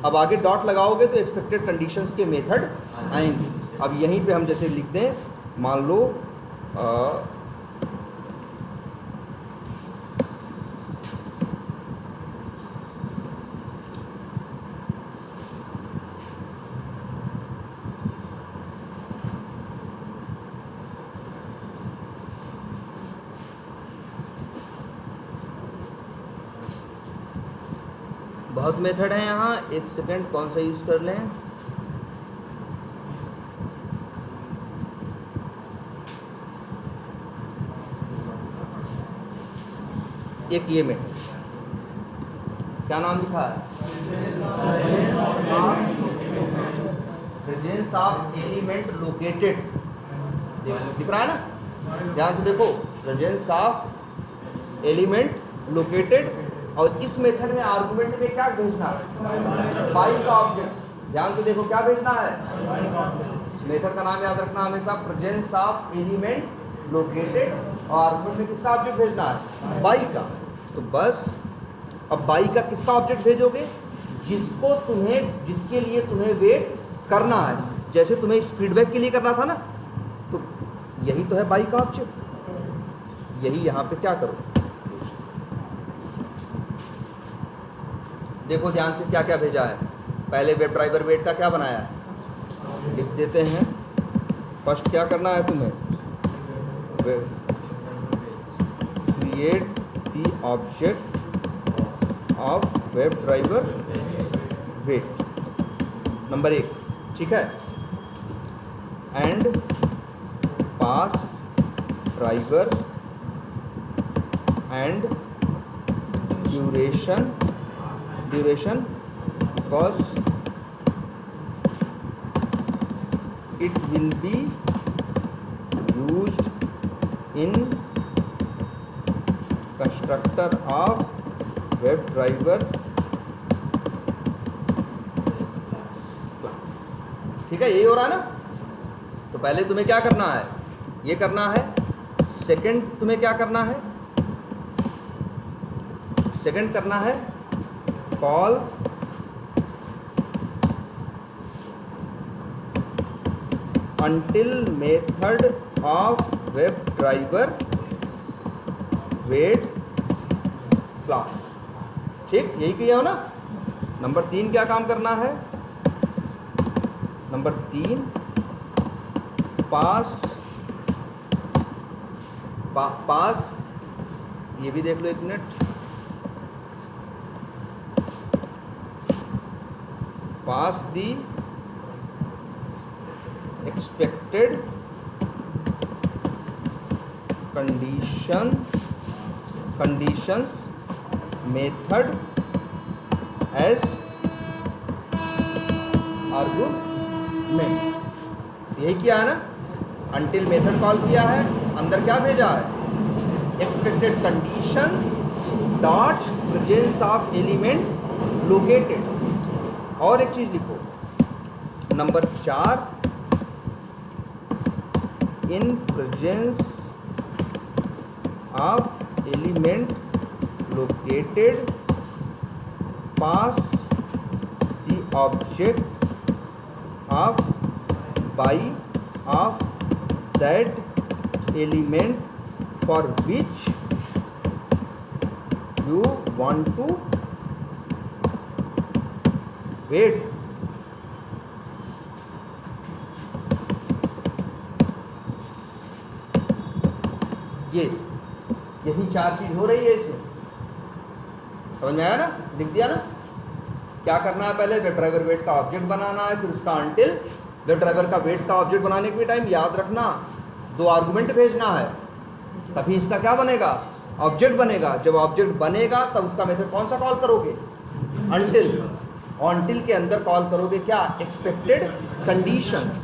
अब आगे डॉट लगाओगे तो एक्सपेक्टेड कंडीशंस के मेथड आएंगे। अब यहीं पे हम जैसे लिख दें, मान लो बहुत मेथड है यहाँ, एक सेकेंड कौन सा यूज़ कर लें। एक ये मेथड, क्या नाम लिखा है, प्रेजेंस ऑफ एलिमेंट लोकेटेड, दिख रहा है ना, ध्यान से देखो, प्रेजेंस ऑफ एलिमेंट लोकेटेड। और इस मेथड में आर्गुमेंट में क्या भेजना है, बाई का ऑब्जेक्ट। ध्यान से देखो क्या भेजना है, मेथड का नाम याद रखना हमेशा, प्रेजेंस ऑफ एलिमेंट लोकेटेड, और आर्गुमेंट में किसका ऑब्जेक्ट भेजना है, बाई का। तो बस अब बाई का किसका ऑब्जेक्ट भेजोगे, जिसके लिए तुम्हें वेट करना है। जैसे तुम्हें इस फीडबैक के लिए करना था ना, तो यही तो है बाई का ऑब्जेक्ट। यही यहाँ पे क्या करो, देखो ध्यान से क्या क्या भेजा है। पहले वेब ड्राइवर वेट का क्या बनाया है, लिख देते हैं। फर्स्ट क्या करना है तुम्हें, create the object of web driver wait, number 1, ठीक है। And pass driver and duration because it will be used in constructor of WebDriver class। ठीक है, यही हो रहा है ना। तो पहले तुम्हें क्या करना है, ये करना है। सेकंड तुम्हें क्या करना है, सेकंड करना है call until method of WebDriver wait class। ठीक, यही किया हो ना। नंबर 3 क्या काम करना है, नंबर 3 पास ये भी देख लो, 1 minute, pass the expected conditions method as argument। यही किया है ना, until मेथड कॉल किया है, अंदर क्या भेजा है, expected conditions dot presence of element located। और एक चीज लिखो, number 4, in presence of element located pass the object of by of that element for which you want to wait. यही 4 चीज हो रही है इसमें, समझ में आया ना, लिख दिया ना। क्या करना है, पहले वेब ड्राइवर वेट का ऑब्जेक्ट बनाना है, फिर उसका अनटिल वेब ड्राइवर का वेट का ऑब्जेक्ट बनाने के टाइम याद रखना 2 आर्गुमेंट भेजना है, तभी इसका क्या बनेगा, ऑब्जेक्ट बनेगा। जब ऑब्जेक्ट बनेगा तब उसका मेथड कौन सा कॉल करोगे, अनटिल। अनटिल के अंदर कॉल करोगे क्या, expected conditions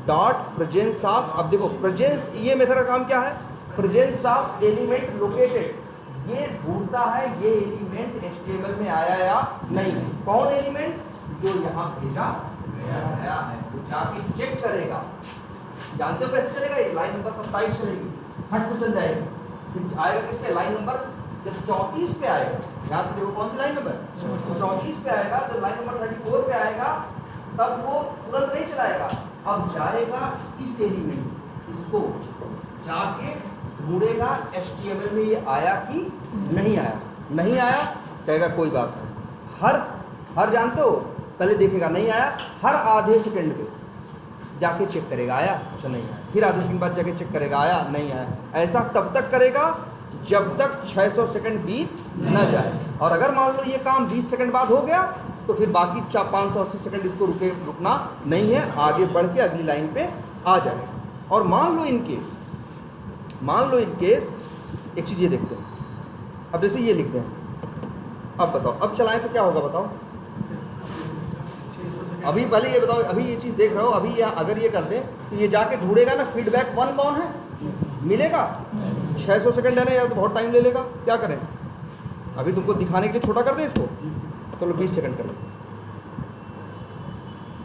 dot presence of. अब देखो प्रेजेंस, ये मेथड का काम क्या है, प्रेजेंस ऑफ एलिमेंट लोकेटेड, ये ढूंढता है ये एलिमेंट HTML में आया या नहीं। कौन एलिमेंट, जो यहाँ भेजा गया है, तो जाके चेक करेगा। जानते हो कैसे चलेगा, ये लाइन नंबर 27 चलेगी, हट से चल जाएगी, फिर आएगा किस पे, लाइन नंबर जब 34 पे आएगा, यहाँ से देखो कौन सी लाइन नंबर 34 पे आएगा, जब लाइन नंबर 34 पे आएगा तब वो तुरंत नहीं चलाएगा, अब जाएगा इस एलिमेंट, इसको जाके ढूंढेगा HTML में ये आया कि नहीं आया। नहीं आया कहेगा कोई बात नहीं, हर जानते हो पहले देखेगा नहीं आया, हर आधे सेकंड पे जाके चेक करेगा आया, अच्छा नहीं आया, फिर आधे सेकंड बाद जाके चेक करेगा आया नहीं आया। ऐसा तब तक करेगा जब तक 600 सेकंड बीत न जाए। और अगर मान लो ये काम 20 सेकंड बाद हो गया तो फिर बाकी 580 सेकंड इसको रुकना नहीं है, आगे बढ़ के अगली लाइन पे आ जाएगा। और मान लो इन केस एक चीज़ ये देखते हैं, अब जैसे ये लिखते हैं, अब बताओ अब चलाएं तो क्या होगा बताओ, अभी पहले ये बताओ, अभी ये चीज़ देख रहे हो, अभी अगर ये कर दें तो ये जाके ढूंढेगा ना फीडबैक 1 कौन है, मिलेगा 600 सेकंड है ना यार, तो बहुत टाइम ले लेगा, क्या करें। अभी तुमको दिखाने के लिए छोटा कर दें इसको, चलो 20 सेकंड कर देते,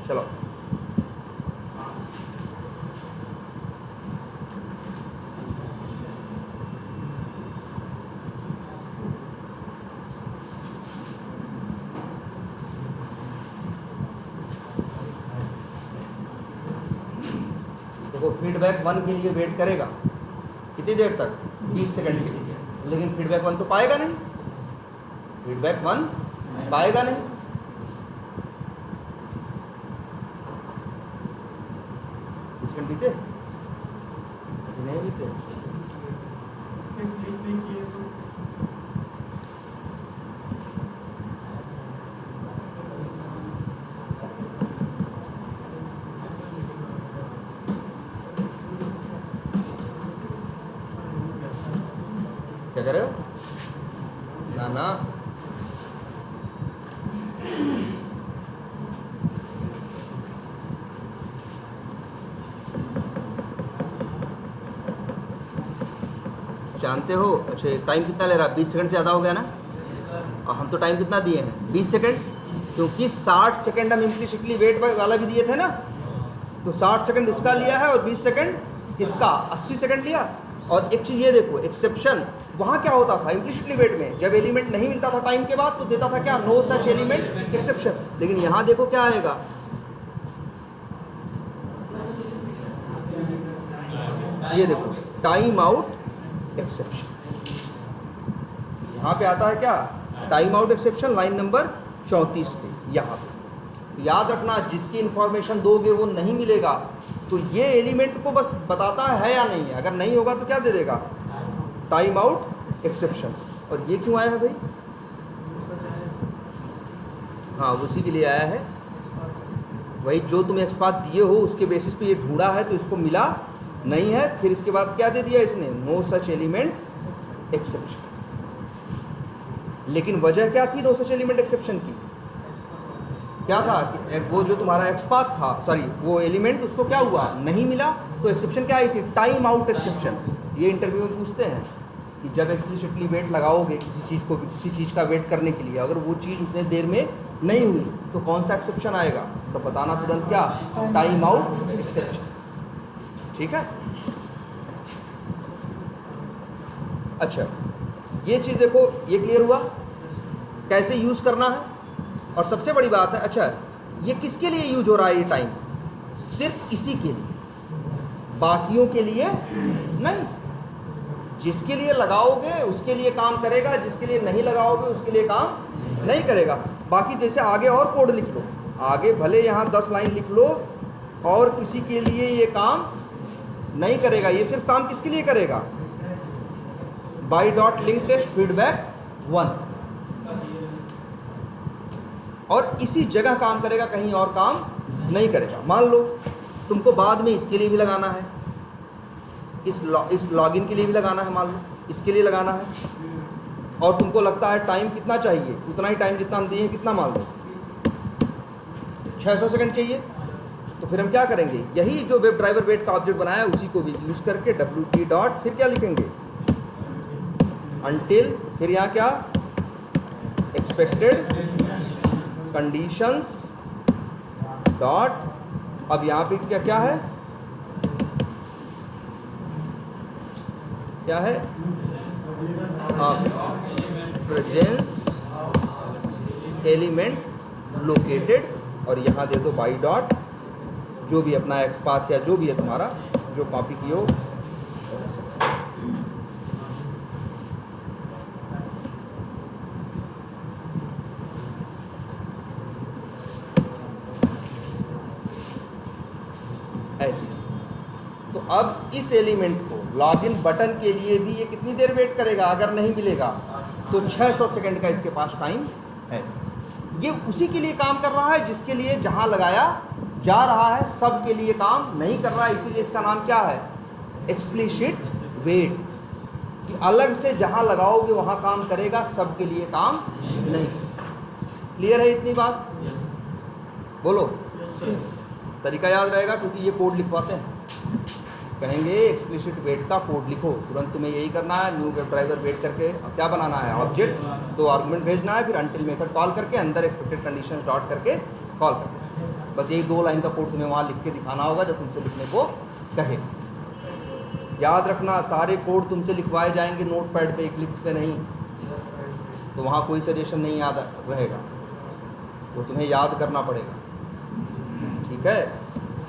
चलो देखो फीडबैक 1 के लिए वेट करेगा कितनी देर तक, 20 सेकंड के लिए, लेकिन फीडबैक 1 तो पाएगा नहीं, फीडबैक 1 पाएगा नहीं। सेकंड बीते नहीं बीते, क्या कर रहे हो ना ना, जानते हो अच्छा टाइम कितना ले रहा है, 20 सेकंड से ज़्यादा हो गया ना, और हम तो टाइम कितना दिए हैं 20 सेकंड, क्योंकि 60 सेकंड हम इम्प्लिसिटली वेट वाला भी दिए थे ना, तो 60 सेकंड उसका लिया है और 20 सेकंड इसका, 80 सेकंड लिया। और एक चीज़ ये देखो एक्सेप्शन, वहाँ क्या होता था इम्प्लिसिटली वेट में, जब एलिमेंट नहीं मिलता था टाइम के बाद तो देता था क्या, नो सच एलिमेंट एक्सेप्शन। लेकिन यहाँ देखो क्या आएगा, ये देखो टाइम आउट एक्सेप्शन, यहाँ पे आता है क्या, time out exception line number 34 पे यहाँ पे। तो याद रखना जिसकी इंफॉर्मेशन दोगे वो नहीं मिलेगा, तो ये एलिमेंट को बस बताता है या नहीं है, अगर नहीं होगा तो क्या दे देगा, टाइम आउट एक्सेप्शन। और ये क्यों आया है भाई, हाँ उसी के लिए आया है, वही जो तुम्हें एक्सपाथ दिए हो उसके बेसिस पे ये ढूंढा है तो इसको मिला नहीं है, फिर इसके बाद क्या दे दिया इसने, नो सच एलिमेंट एक्सेप्शन। लेकिन वजह क्या थी नो सच एलिमेंट एक्सेप्शन की, क्या था कि वो जो तुम्हारा एक्सपाथ था, सॉरी वो एलिमेंट उसको क्या हुआ, नहीं मिला, तो एक्सेप्शन क्या आई थी, टाइम आउट एक्सेप्शन। ये इंटरव्यू में पूछते हैं कि जब एक्सप्लिसिटली वेट लगाओगे किसी चीज़ को, किसी चीज़ का वेट करने के लिए, अगर वो चीज़ उतने देर में नहीं हुई तो कौन सा एक्सेप्शन आएगा, तो बताना तुरंत क्या, टाइम आउट एक्सेप्शन। ठीक है, अच्छा ये चीज़ देखो, ये क्लियर हुआ कैसे यूज़ करना है। और सबसे बड़ी बात है, अच्छा ये किसके लिए यूज हो रहा है ये टाइम, सिर्फ इसी के लिए, बाकियों के लिए नहीं। जिसके लिए लगाओगे उसके लिए काम करेगा, जिसके लिए नहीं लगाओगे उसके लिए काम नहीं करेगा। बाकी जैसे आगे और कोड लिख लो, आगे भले यहाँ 10 लाइन लिख लो, और किसी के लिए ये काम नहीं करेगा, ये सिर्फ काम किसके लिए करेगा, by dot link test feedback 1। और इसी जगह काम करेगा, कहीं और काम नहीं करेगा। मान लो तुमको बाद में इसके लिए भी लगाना है, इस लॉगिन के लिए भी लगाना है, मान लो इसके लिए लगाना है, और तुमको लगता है टाइम कितना चाहिए, उतना ही टाइम जितना हम दिए हैं, कितना मान लो 600 सेकंड चाहिए। तो फिर हम क्या करेंगे, यही जो वेब ड्राइवर वेट का ऑब्जेक्ट बनाया है उसी को भी यूज़ करके WT डॉट फिर क्या लिखेंगे, अनटिल, फिर यहाँ क्या, एक्सपेक्टेड कंडीशंस डॉट, अब यहाँ पे क्या क्या है, क्या है, प्रेजेंस एलिमेंट लोकेटेड, और यहाँ दे दो बाई डॉट, जो भी अपना एक्स पाथ या जो भी है तुम्हारा जो कॉपी की हो। ऐसे तो अब इस एलिमेंट को लॉगिन बटन के लिए भी ये कितनी देर वेट करेगा, अगर नहीं मिलेगा तो 600 सेकंड का इसके पास टाइम है। ये उसी के लिए काम कर रहा है जिसके लिए जहां लगाया जा रहा है, सब के लिए काम नहीं कर रहा है, इसीलिए इसका नाम क्या है, एक्सप्लिसिट वेट, कि अलग से जहां लगाओगे वहां काम करेगा, सब के लिए काम नहीं। क्लियर है इतनी बात? बोलो। तरीका याद रहेगा क्योंकि ये कोड लिखवाते हैं, कहेंगे एक्सप्लिसिट वेट का कोड लिखो, तुरंत तुम्हें यही करना है, न्यू वेब ड्राइवर वेट करके क्या बनाना है, ऑब्जेक्ट, 2 आर्गुमेंट भेजना है, फिर अनटिल मेथड कॉल करके अंदर एक्सपेक्टेड कंडीशंस डॉट करके कॉल करके, बस यही 2 लाइन का कोड तुम्हें वहाँ लिख के दिखाना होगा जब तुमसे लिखने को कहे। याद रखना, सारे कोड तुमसे लिखवाए जाएंगे नोट पैड पे, क्लिक्स पे नहीं, तो वहाँ कोई सजेशन नहीं याद रहेगा, वो तुम्हें याद करना पड़ेगा। ठीक है,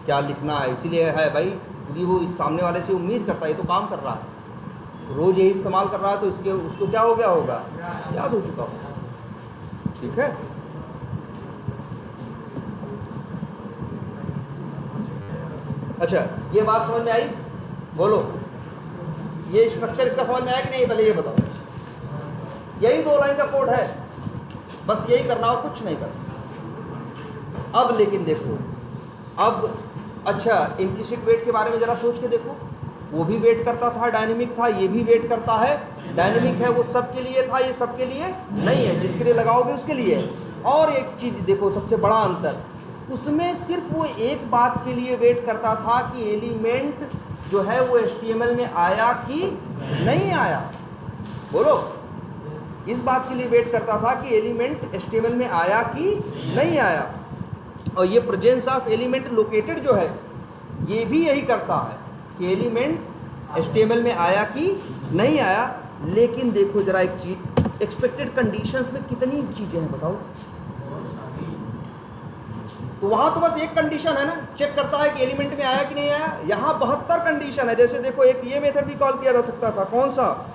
क्या लिखना है, इसीलिए है भाई, क्योंकि वो सामने वाले से उम्मीद करता है, ये तो काम कर रहा है, रोज़ यही इस्तेमाल कर रहा है, तो इसके उसको क्या हो गया होगा, याद हो चुका होगा। ठीक है, अच्छा ये बात समझ में आई? बोलो, ये स्ट्रक्चर इसका समझ में आया कि नहीं, पहले ये बताओ। यही 2 लाइन का कोड है, बस यही करना और कुछ नहीं करना। अब लेकिन देखो, अब अच्छा इम्प्लिसिट वेट के बारे में ज़रा सोच के देखो, वो भी वेट करता था, डायनेमिक था, ये भी वेट करता है, डायनेमिक है, वो सबके लिए था, ये सबके लिए नहीं है, जिसके लिए लगाओगे उसके लिए। और एक चीज़ देखो, सबसे बड़ा अंतर, उसमें सिर्फ वो एक बात के लिए वेट करता था कि एलिमेंट जो है वो HTML में आया कि नहीं आया। बोलो, इस बात के लिए वेट करता था कि एलिमेंट HTML में आया कि नहीं आया। और ये प्रेजेंस ऑफ एलिमेंट लोकेटेड जो है, ये भी यही करता है कि एलिमेंट HTML में आया कि नहीं आया। लेकिन देखो जरा एक चीज़, एक्सपेक्टेड कंडीशंस में कितनी चीज़ें हैं बताओ। तो वहाँ तो बस एक कंडीशन है ना, चेक करता है कि एलिमेंट में आया कि नहीं आया। यहाँ 72 कंडीशन है। जैसे देखो, एक ये मेथड भी कॉल किया जा सकता था, कौन सा,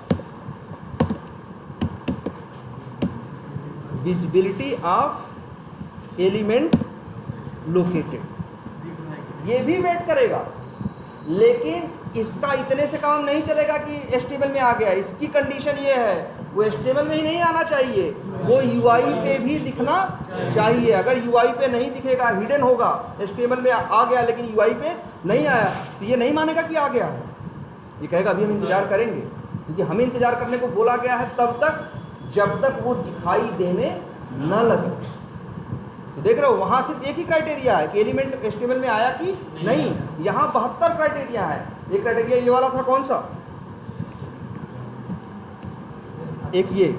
विजिबिलिटी ऑफ एलिमेंट लोकेटेड, ये भी वेट करेगा, लेकिन इसका इतने से काम नहीं चलेगा कि HTML में आ गया। इसकी कंडीशन ये है, वो HTML में ही नहीं आना चाहिए, वो UI पे भी दिखना चाहिए। अगर UI पे नहीं दिखेगा, हिडन होगा, HTML में आ गया लेकिन UI पे नहीं आया, तो ये नहीं मानेगा कि आ गया है, ये कहेगा अभी हम इंतज़ार करेंगे, क्योंकि हमें इंतज़ार करने को बोला गया है तब तक जब तक वो दिखाई देने न लगे। तो देख रहे हो, वहाँ सिर्फ एक ही क्राइटेरिया है कि एलिमेंट HTML में आया कि नहीं। यहाँ 72 क्राइटेरिया है। एक क्राइटेरिया ये वाला था, कौन सा, एक ये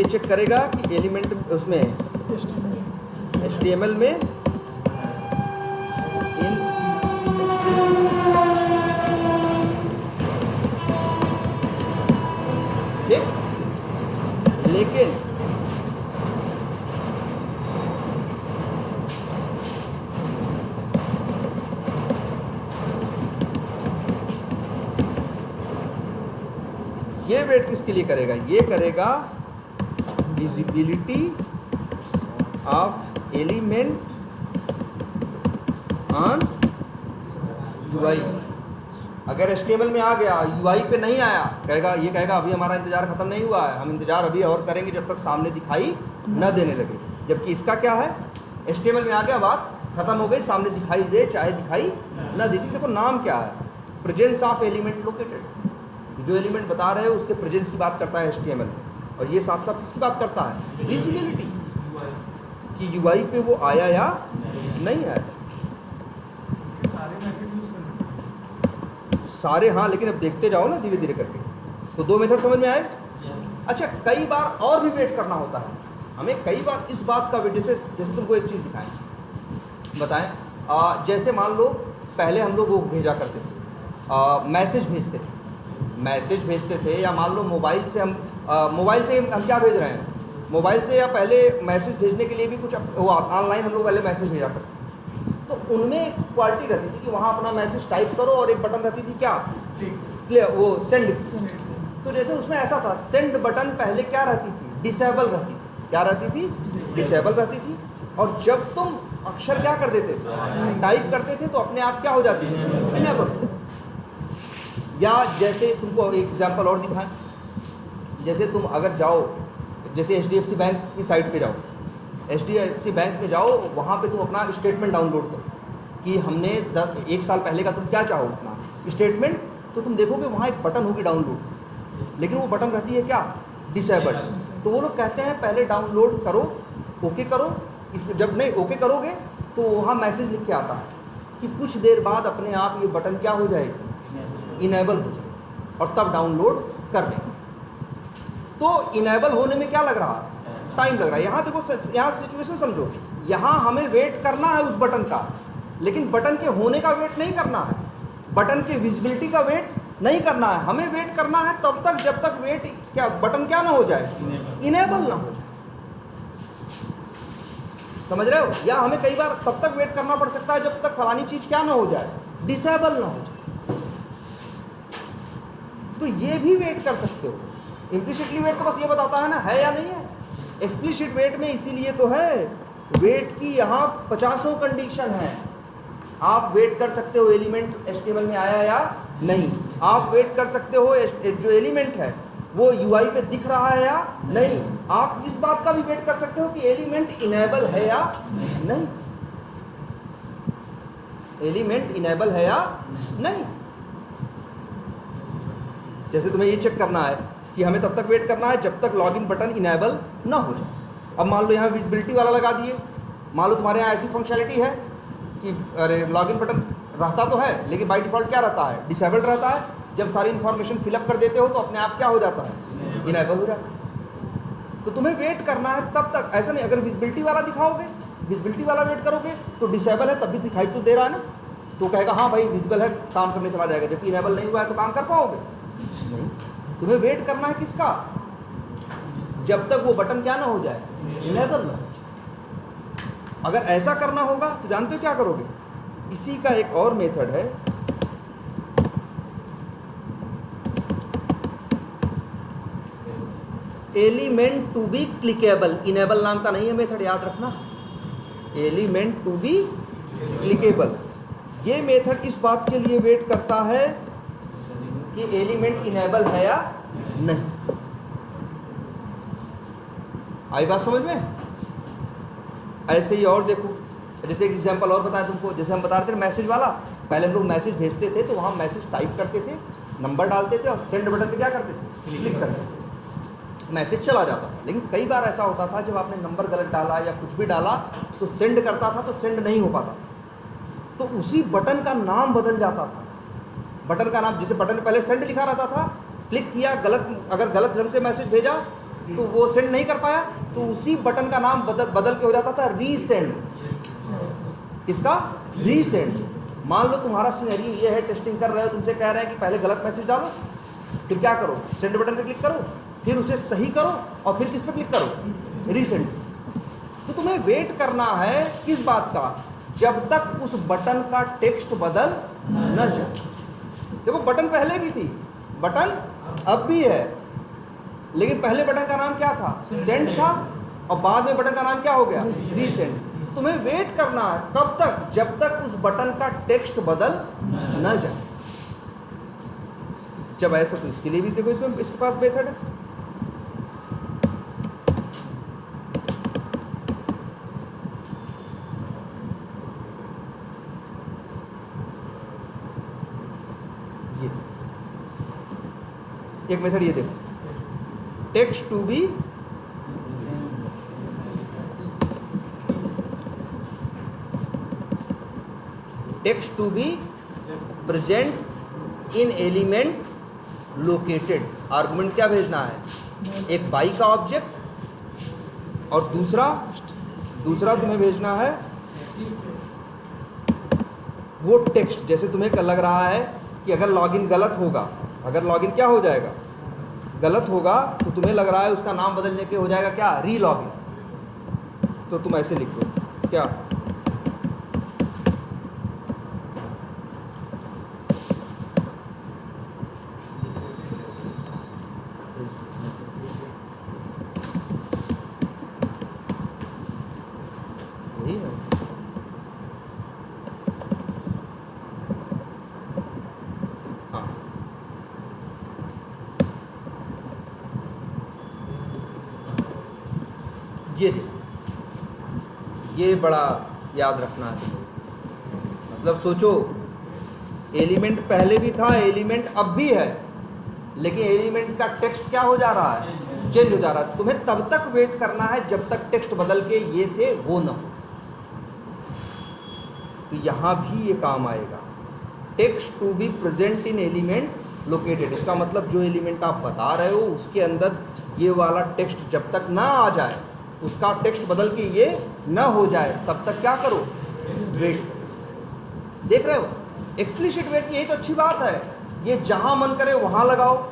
चेक करेगा कि एलिमेंट उसमें HTML में ठीक, लेकिन ये वेट किसके लिए करेगा, ये करेगा visibility of element on UI। अगर HTML में आ गया, UI पे नहीं आया, ये कहेगा अभी हमारा इंतज़ार ख़त्म नहीं हुआ है, हम इंतज़ार अभी और करेंगे जब तक सामने दिखाई न देने लगे। जबकि इसका क्या है, HTML में आ गया, बात ख़त्म हो गई, सामने दिखाई दे चाहे दिखाई न दे। इसलिए देखो नाम क्या है, प्रेजेंस ऑफ एलिमेंट लोकेटेड। जो एलिमेंट बता रहे हो उसके प्रेजेंस की बात करता है HTML में, और ये साफ साफ किसकी बात करता है, विजिबिलिटी कि UI पे वो आया या नहीं आया। सारे हाँ, लेकिन अब देखते जाओ ना धीरे धीरे करके। तो 2 मेथड समझ में आए। अच्छा, कई बार और भी वेट करना होता है हमें, कई बार इस बात का वेट, जैसे तुमको एक चीज़ दिखाएं, बताएं। जैसे मान लो पहले हम लोग वो भेजा करते थे, मैसेज भेजते थे, या मान लो मोबाइल से हम क्या भेज रहे हैं, मोबाइल से, या पहले मैसेज भेजने के लिए भी कुछ ऑनलाइन हम लोग पहले मैसेज भेजा करते थे। तो उनमें एक क्वालिटी रहती थी कि वहाँ अपना मैसेज टाइप करो और एक बटन रहती थी क्या, वो सेंड। तो जैसे उसमें ऐसा था, सेंड बटन पहले क्या रहती थी, डिसेबल रहती थी। क्या रहती थी, डिसेबल रहती थी। और जब तुम अक्षर क्या कर देते थे, टाइप करते थे, तो अपने आप क्या हो जाती थी, इनेबल। या जैसे तुमको एक एग्जांपल और दिखाएं, जैसे तुम अगर जाओ, जैसे HDFC बैंक की साइट पे जाओ, HDFC बैंक में जाओ, वहाँ पे तुम अपना स्टेटमेंट डाउनलोड करो कि हमने 1 साल पहले का तुम क्या चाहो अपना स्टेटमेंट, तो तुम देखोगे वहाँ एक बटन होगी डाउनलोड, लेकिन वो बटन रहती है क्या, डिसेबल्ड। तो वो लोग कहते हैं पहले डाउनलोड करो, ओके करो, जब नहीं ओके करोगे तो वहाँ मैसेज लिख के आता है कि कुछ देर बाद अपने आप ये बटन क्या हो जाएगी, इनेबल हो जाएगी, और तब डाउनलोड कर लेंगे। तो इनेबल होने में क्या लग रहा है, टाइम लग रहा है। यहाँ देखो, यहाँ सिचुएशन समझो, यहाँ हमें वेट करना है उस बटन का, लेकिन बटन के होने का वेट नहीं करना है, बटन के विजिबिलिटी का वेट नहीं करना है। हमें वेट करना है तब तक जब तक वेट क्या, बटन क्या ना हो जाए, इनेबल ना हो जाए। समझ रहे हो? या हमें कई बार तब तक वेट करना पड़ सकता है जब तक फलानी चीज क्या ना हो जाए, डिसेबल ना हो जाए। तो ये भी वेट कर सकते हो। इम्प्लिसिटली वेट तो बस ये बताता है ना, है या नहीं है। एक्सप्लिसिट वेट में इसीलिए तो है, वेट की यहाँ 50 कंडीशन है। आप वेट कर सकते हो एलिमेंट HTML में आया या नहीं, आप वेट कर सकते हो जो एलिमेंट है वो UI पे दिख रहा है या नहीं, आप इस बात का भी वेट कर सकते हो कि एलिमेंट इनेबल है या नहीं, एलिमेंट इनेबल है या नहीं। जैसे तुम्हें ये चेक करना है कि हमें तब तक वेट करना है जब तक लॉगिन बटन इनेबल ना हो जाए। अब मान लो यहाँ विजिबिलिटी वाला लगा दिए, मान लो तुम्हारे यहाँ ऐसी फंक्शनलिटी है कि अरे लॉगिन बटन रहता तो है, लेकिन बाय डिफ़ॉल्ट क्या रहता है, डिसेबल्ड रहता है। जब सारी इन्फॉर्मेशन फिलअप कर देते हो तो अपने आप क्या हो जाता है, इनेबल हो जाता है। तो तुम्हें वेट करना है तब तक, ऐसा नहीं अगर विजिबिलिटी वाला दिखाओगे, विजिबिलिटी वाला वेट करोगे तो डिसेबल है तब भी दिखाई तो दे रहा है ना, तो कहेगा हाँ भाई विजिबल है, काम करने चला जाएगा। जबकि इनेबल नहीं हुआ है तो काम कर पाओगे नहीं। तुम्हें वेट करना है किसका, जब तक वो बटन क्या ना हो जाए, इनेबल ना हो जाए। अगर ऐसा करना होगा तो जानते हो क्या करोगे, इसी का एक और मेथड है, element to be clickable. Enable नाम का नहीं है मेथड, याद रखना, एलिमेंट टू बी क्लिकेबल। ये मेथड इस बात के लिए वेट करता है कि एलिमेंट इनेबल है या नहीं। आई बात समझ में? ऐसे ही और देखो, जैसे एक एग्जांपल और बताया तुमको, जैसे हम बता रहे थे मैसेज वाला, पहले हम लोग मैसेज भेजते थे तो वहाँ मैसेज टाइप करते थे, नंबर डालते थे और सेंड बटन पे क्या करते थे, क्लिक करते थे, मैसेज चला जाता था। लेकिन कई बार ऐसा होता था जब आपने नंबर गलत डाला या कुछ भी डाला तो सेंड करता था तो सेंड नहीं हो पाता, तो उसी बटन का नाम बदल जाता था। बटन का नाम, जैसे बटन पहले सेंड लिखा रहता था, क्लिक किया, अगर गलत ढंग से मैसेज भेजा तो वो सेंड नहीं कर पाया, तो उसी बटन का नाम बदल के हो जाता था रीसेंड। किसका, रीसेंड। मान लो तुम्हारा सिनेरियो ये है, टेस्टिंग कर रहे हो, तुमसे कह रहे हैं कि पहले गलत मैसेज डालो, फिर क्या करो, सेंड बटन पे क्लिक करो, फिर उसे सही करो और फिर किस पे क्लिक करो, रीसेंड। तो तुम्हें वेट करना है किस बात का, जब तक उस बटन का टेक्स्ट बदल न जाए। देखो बटन पहले भी थी, बटन अब भी है, लेकिन पहले बटन का नाम क्या था, सेंड था, और बाद में बटन का नाम क्या हो गया, रीसेंड। तो तुम्हें वेट करना है कब तक, जब तक उस बटन का टेक्स्ट बदल न जाए। जब ऐसा तो इसके लिए भी देखो, इसमें इसके पास मेथड है। ये एक मेथड ये देखो, text to be present in element located. Argument क्या भेजना है, एक बाई का ऑब्जेक्ट, और दूसरा तुम्हें भेजना है वो टेक्स्ट। जैसे तुम्हें लग रहा है कि अगर लॉगिन गलत होगा, अगर लॉगिन क्या हो जाएगा, गलत होगा, तो तुम्हें लग रहा है उसका नाम बदलने के हो जाएगा क्या, री लॉगिन। तो तुम ऐसे लिख दो क्या, यही है। हाँ, ये देखो, ये बड़ा याद रखना है तुम्हें। मतलब सोचो, एलिमेंट पहले भी था, एलिमेंट अब भी है, लेकिन एलिमेंट का टेक्स्ट क्या हो जा रहा है, चेंज हो जा रहा है। तुम्हें तब तक वेट करना है जब तक टेक्स्ट बदल के ये से वो न हो। तो यहाँ भी ये काम आएगा, text to be present in element located. इसका मतलब जो एलिमेंट आप बता रहे हो उसके अंदर ये वाला टेक्स्ट जब तक ना आ जाए, उसका टेक्स्ट बदल के ये ना हो जाए, तब तक क्या करो, वेट करो। देख रहे हो, एक्सप्लिसिट वेट, यही तो अच्छी बात है। ये जहाँ मन करे वहाँ लगाओ,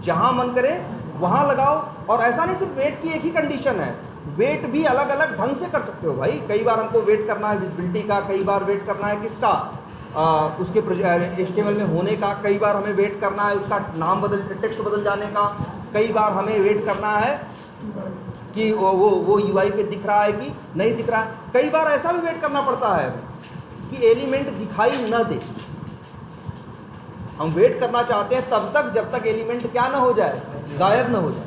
जहाँ मन करे वहाँ लगाओ। और ऐसा नहीं सिर्फ वेट की एक ही कंडीशन है, वेट भी अलग अलग ढंग से कर सकते हो भाई। कई बार हमको वेट करना है विजिबिलिटी का, कई बार वेट करना है किसका, उसके HTML में होने का, कई बार हमें वेट करना है उसका नाम बदल, टेक्स्ट बदल जाने का, कई बार हमें वेट करना है कि वो UI पे दिख रहा है कि नहीं दिख रहा है। कई बार ऐसा भी वेट करना पड़ता है कि एलिमेंट दिखाई न दे। हम वेट करना चाहते हैं तब तक जब तक एलिमेंट क्या ना हो जाए, गायब ना हो जाए।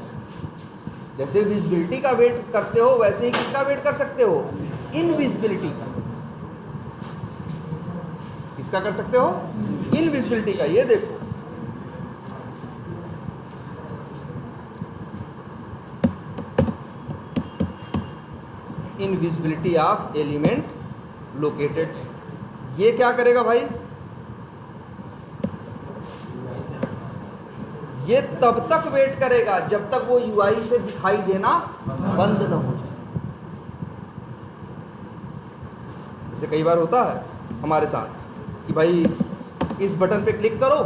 जैसे विजिबिलिटी का वेट करते हो, वैसे ही किसका वेट कर सकते हो, इनविजिबिलिटी का। किसका कर सकते हो, इनविजिबिलिटी का। ये देखो, इनविजिबिलिटी ऑफ एलिमेंट लोकेटेड। ये क्या करेगा भाई, ये तब तक वेट करेगा जब तक वो UI से दिखाई देना बंद न हो जाए। जैसे कई बार होता है हमारे साथ कि भाई इस बटन पे क्लिक करो,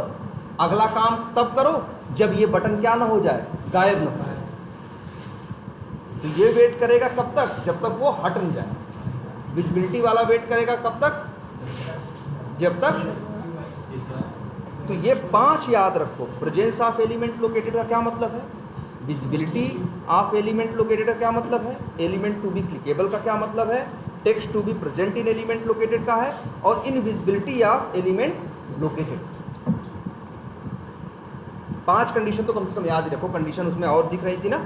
अगला काम तब करो जब ये बटन क्या ना हो जाए, गायब ना हो जाए। तो ये वेट करेगा कब तक, जब तक वो हट न जाए। विजिबिलिटी वाला वेट करेगा कब तक, जब तक। तो ये 5 याद रखो। प्रेजेंस ऑफ एलिमेंट लोकेटेड का क्या मतलब है, विजिबिलिटी ऑफ एलिमेंट लोकेटेड का क्या मतलब है, एलिमेंट टू बी क्लिकेबल का क्या मतलब है, text to be present in element located का है, और invisibility of element located. 5 condition तो कम से कम याद ही रखो। कंडीशन उसमें और दिख रही थी ना,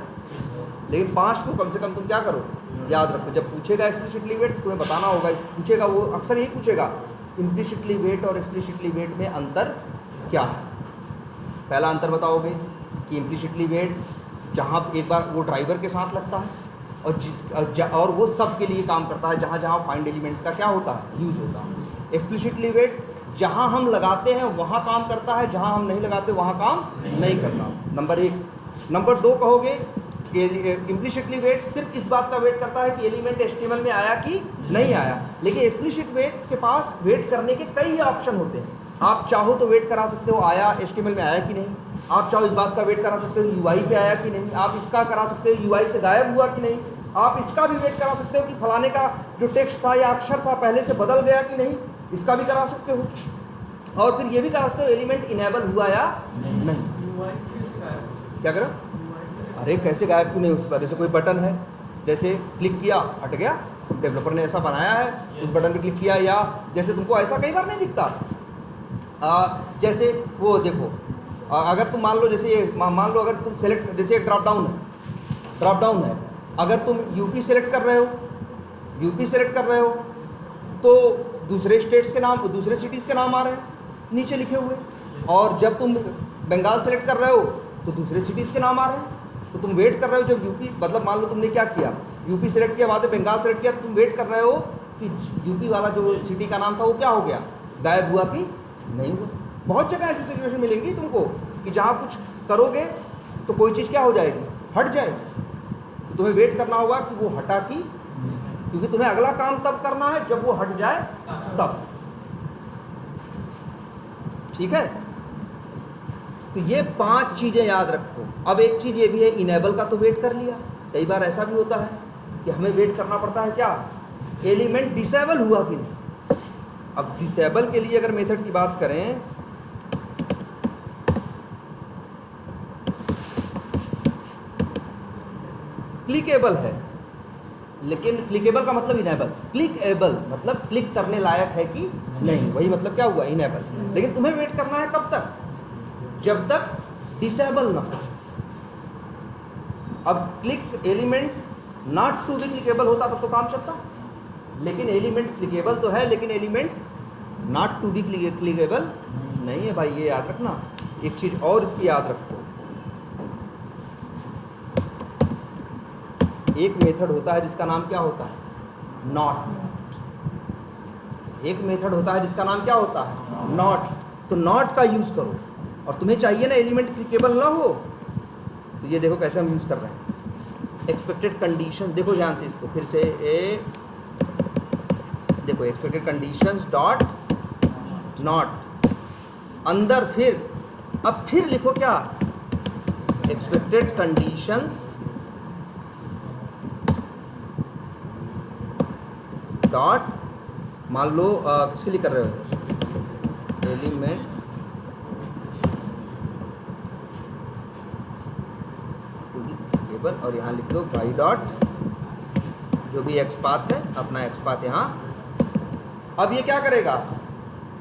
लेकिन 5 तो कम से कम तुम क्या करो, याद रखो। जब पूछेगा एक्सप्लिसिटली वेट तो तुम्हें बताना होगा। पूछेगा वो अक्सर यही पूछेगा, इम्प्लिसिटली वेट और एक्सप्लिसिटली वेट में अंतर क्या है। पहला अंतर बताओगे कि इम्प्लिसिटली वेट जहाँ एक बार वो ड्राइवर के साथ लगता है और वो सब के लिए काम करता है, जहाँ जहाँ फाइंड एलिमेंट का क्या होता है, यूज़ होता है। एक्सप्लिसिटली वेट जहाँ हम लगाते हैं वहाँ काम करता है, जहाँ हम नहीं लगाते वहाँ काम नहीं करता। नंबर 1। नंबर 2 कहोगे इम्प्लिसिटली वेट सिर्फ इस बात का वेट करता है कि एलिमेंट HTML में आया कि नहीं आया। लेकिन एक्सप्लिसिट वेट के पास वेट करने के कई ऑप्शन होते हैं। आप चाहो तो वेट करा सकते हो आया HTML में आया कि नहीं, आप चाहो इस बात का वेट करा सकते हो UI पे आया कि नहीं, आप इसका करा सकते हो UI से गायब हुआ कि नहीं, आप इसका भी वेट करा सकते हो कि फलाने का जो टेक्स्ट था या अक्षर था पहले से बदल गया कि नहीं, इसका भी करा सकते हो। और फिर ये भी करा सकते हो एलिमेंट इनेबल हुआ या नहीं। क्या करो, अरे कैसे गायब क्यों नहीं हो सकता। जैसे कोई बटन है, जैसे क्लिक किया हट गया, डेवलपर ने ऐसा बनाया है, उस बटन पे क्लिक किया, या जैसे तुमको ऐसा कई बार नहीं दिखता। जैसे वो देखो अगर तुम मान लो जैसे ये मान लो अगर तुम सेलेक्ट, जैसे एक ड्रॉप डाउन है, अगर तुम यूपी सेलेक्ट कर रहे हो तो दूसरे स्टेट्स के नाम, दूसरे सिटीज़ के नाम आ रहे हैं नीचे लिखे हुए, और जब तुम बंगाल सेलेक्ट कर रहे हो तो दूसरे सिटीज़ के नाम आ रहे हैं। तो तुम वेट कर रहे हो जब यूपी, मतलब मान लो तुमने क्या किया, यूपी सेलेक्ट किया, बाद में बंगाल सेलेक्ट किया, तुम वेट कर रहे हो कि यूपी वाला जो सिटी का नाम था वो क्या हो गया, गायब हुआ कि नहीं हुआ। बहुत जगह ऐसी सिचुएशन मिलेंगी तुमको कि जहाँ कुछ करोगे तो कोई चीज़ क्या हो जाएगी, हट जाएगी, तो तुम्हें वेट करना होगा कि वो हटा कि, क्योंकि तुम्हें अगला काम तब करना है जब वो हट जाए तब। ठीक है, तो ये 5 चीज़ें याद रखो। अब एक चीज़ ये भी है, इनेबल का तो वेट कर लिया, कई बार ऐसा भी होता है कि हमें वेट करना पड़ता है क्या, एलिमेंट डिसेबल हुआ कि नहीं। अब डिसेबल के लिए अगर मेथड की बात करें, क्लिकेबल है, लेकिन क्लिकेबल का मतलब इनेबल, क्लिकेबल मतलब क्लिक करने लायक है कि नहीं, वही मतलब क्या हुआ, इनेबल। लेकिन तुम्हें वेट करना है कब तक, जब तक डिसेबल ना हो। अब click element not to be clickable होता तब तो काम चलता, लेकिन एलिमेंट क्लिकेबल तो है, लेकिन element not to be clickable नहीं है भाई, ये याद रखना। एक चीज़ और इसकी याद रखो, एक मेथड होता है जिसका नाम क्या होता है, नॉट। एक मेथड होता है जिसका नाम क्या होता है, नॉट। तो नॉट का यूज़ करो, और तुम्हें चाहिए ना एलिमेंट क्लिकेबल ना हो, तो ये देखो कैसे हम यूज़ कर रहे हैं। एक्सपेक्टेड कंडीशन, देखो ध्यान से इसको फिर से, देखो एक्सपेक्टेड कंडीशंस डॉट नॉट, अंदर फिर, अब फिर लिखो क्या, एक्सपेक्टेड कंडीशंस डॉट, मान लो किसके लिए कर रहे हो, एलिमेंट टेबल, और यहाँ लिख दो वाई डॉट, जो भी एक्स पाथ है अपना एक्स पाथ यहाँ। अब ये क्या करेगा,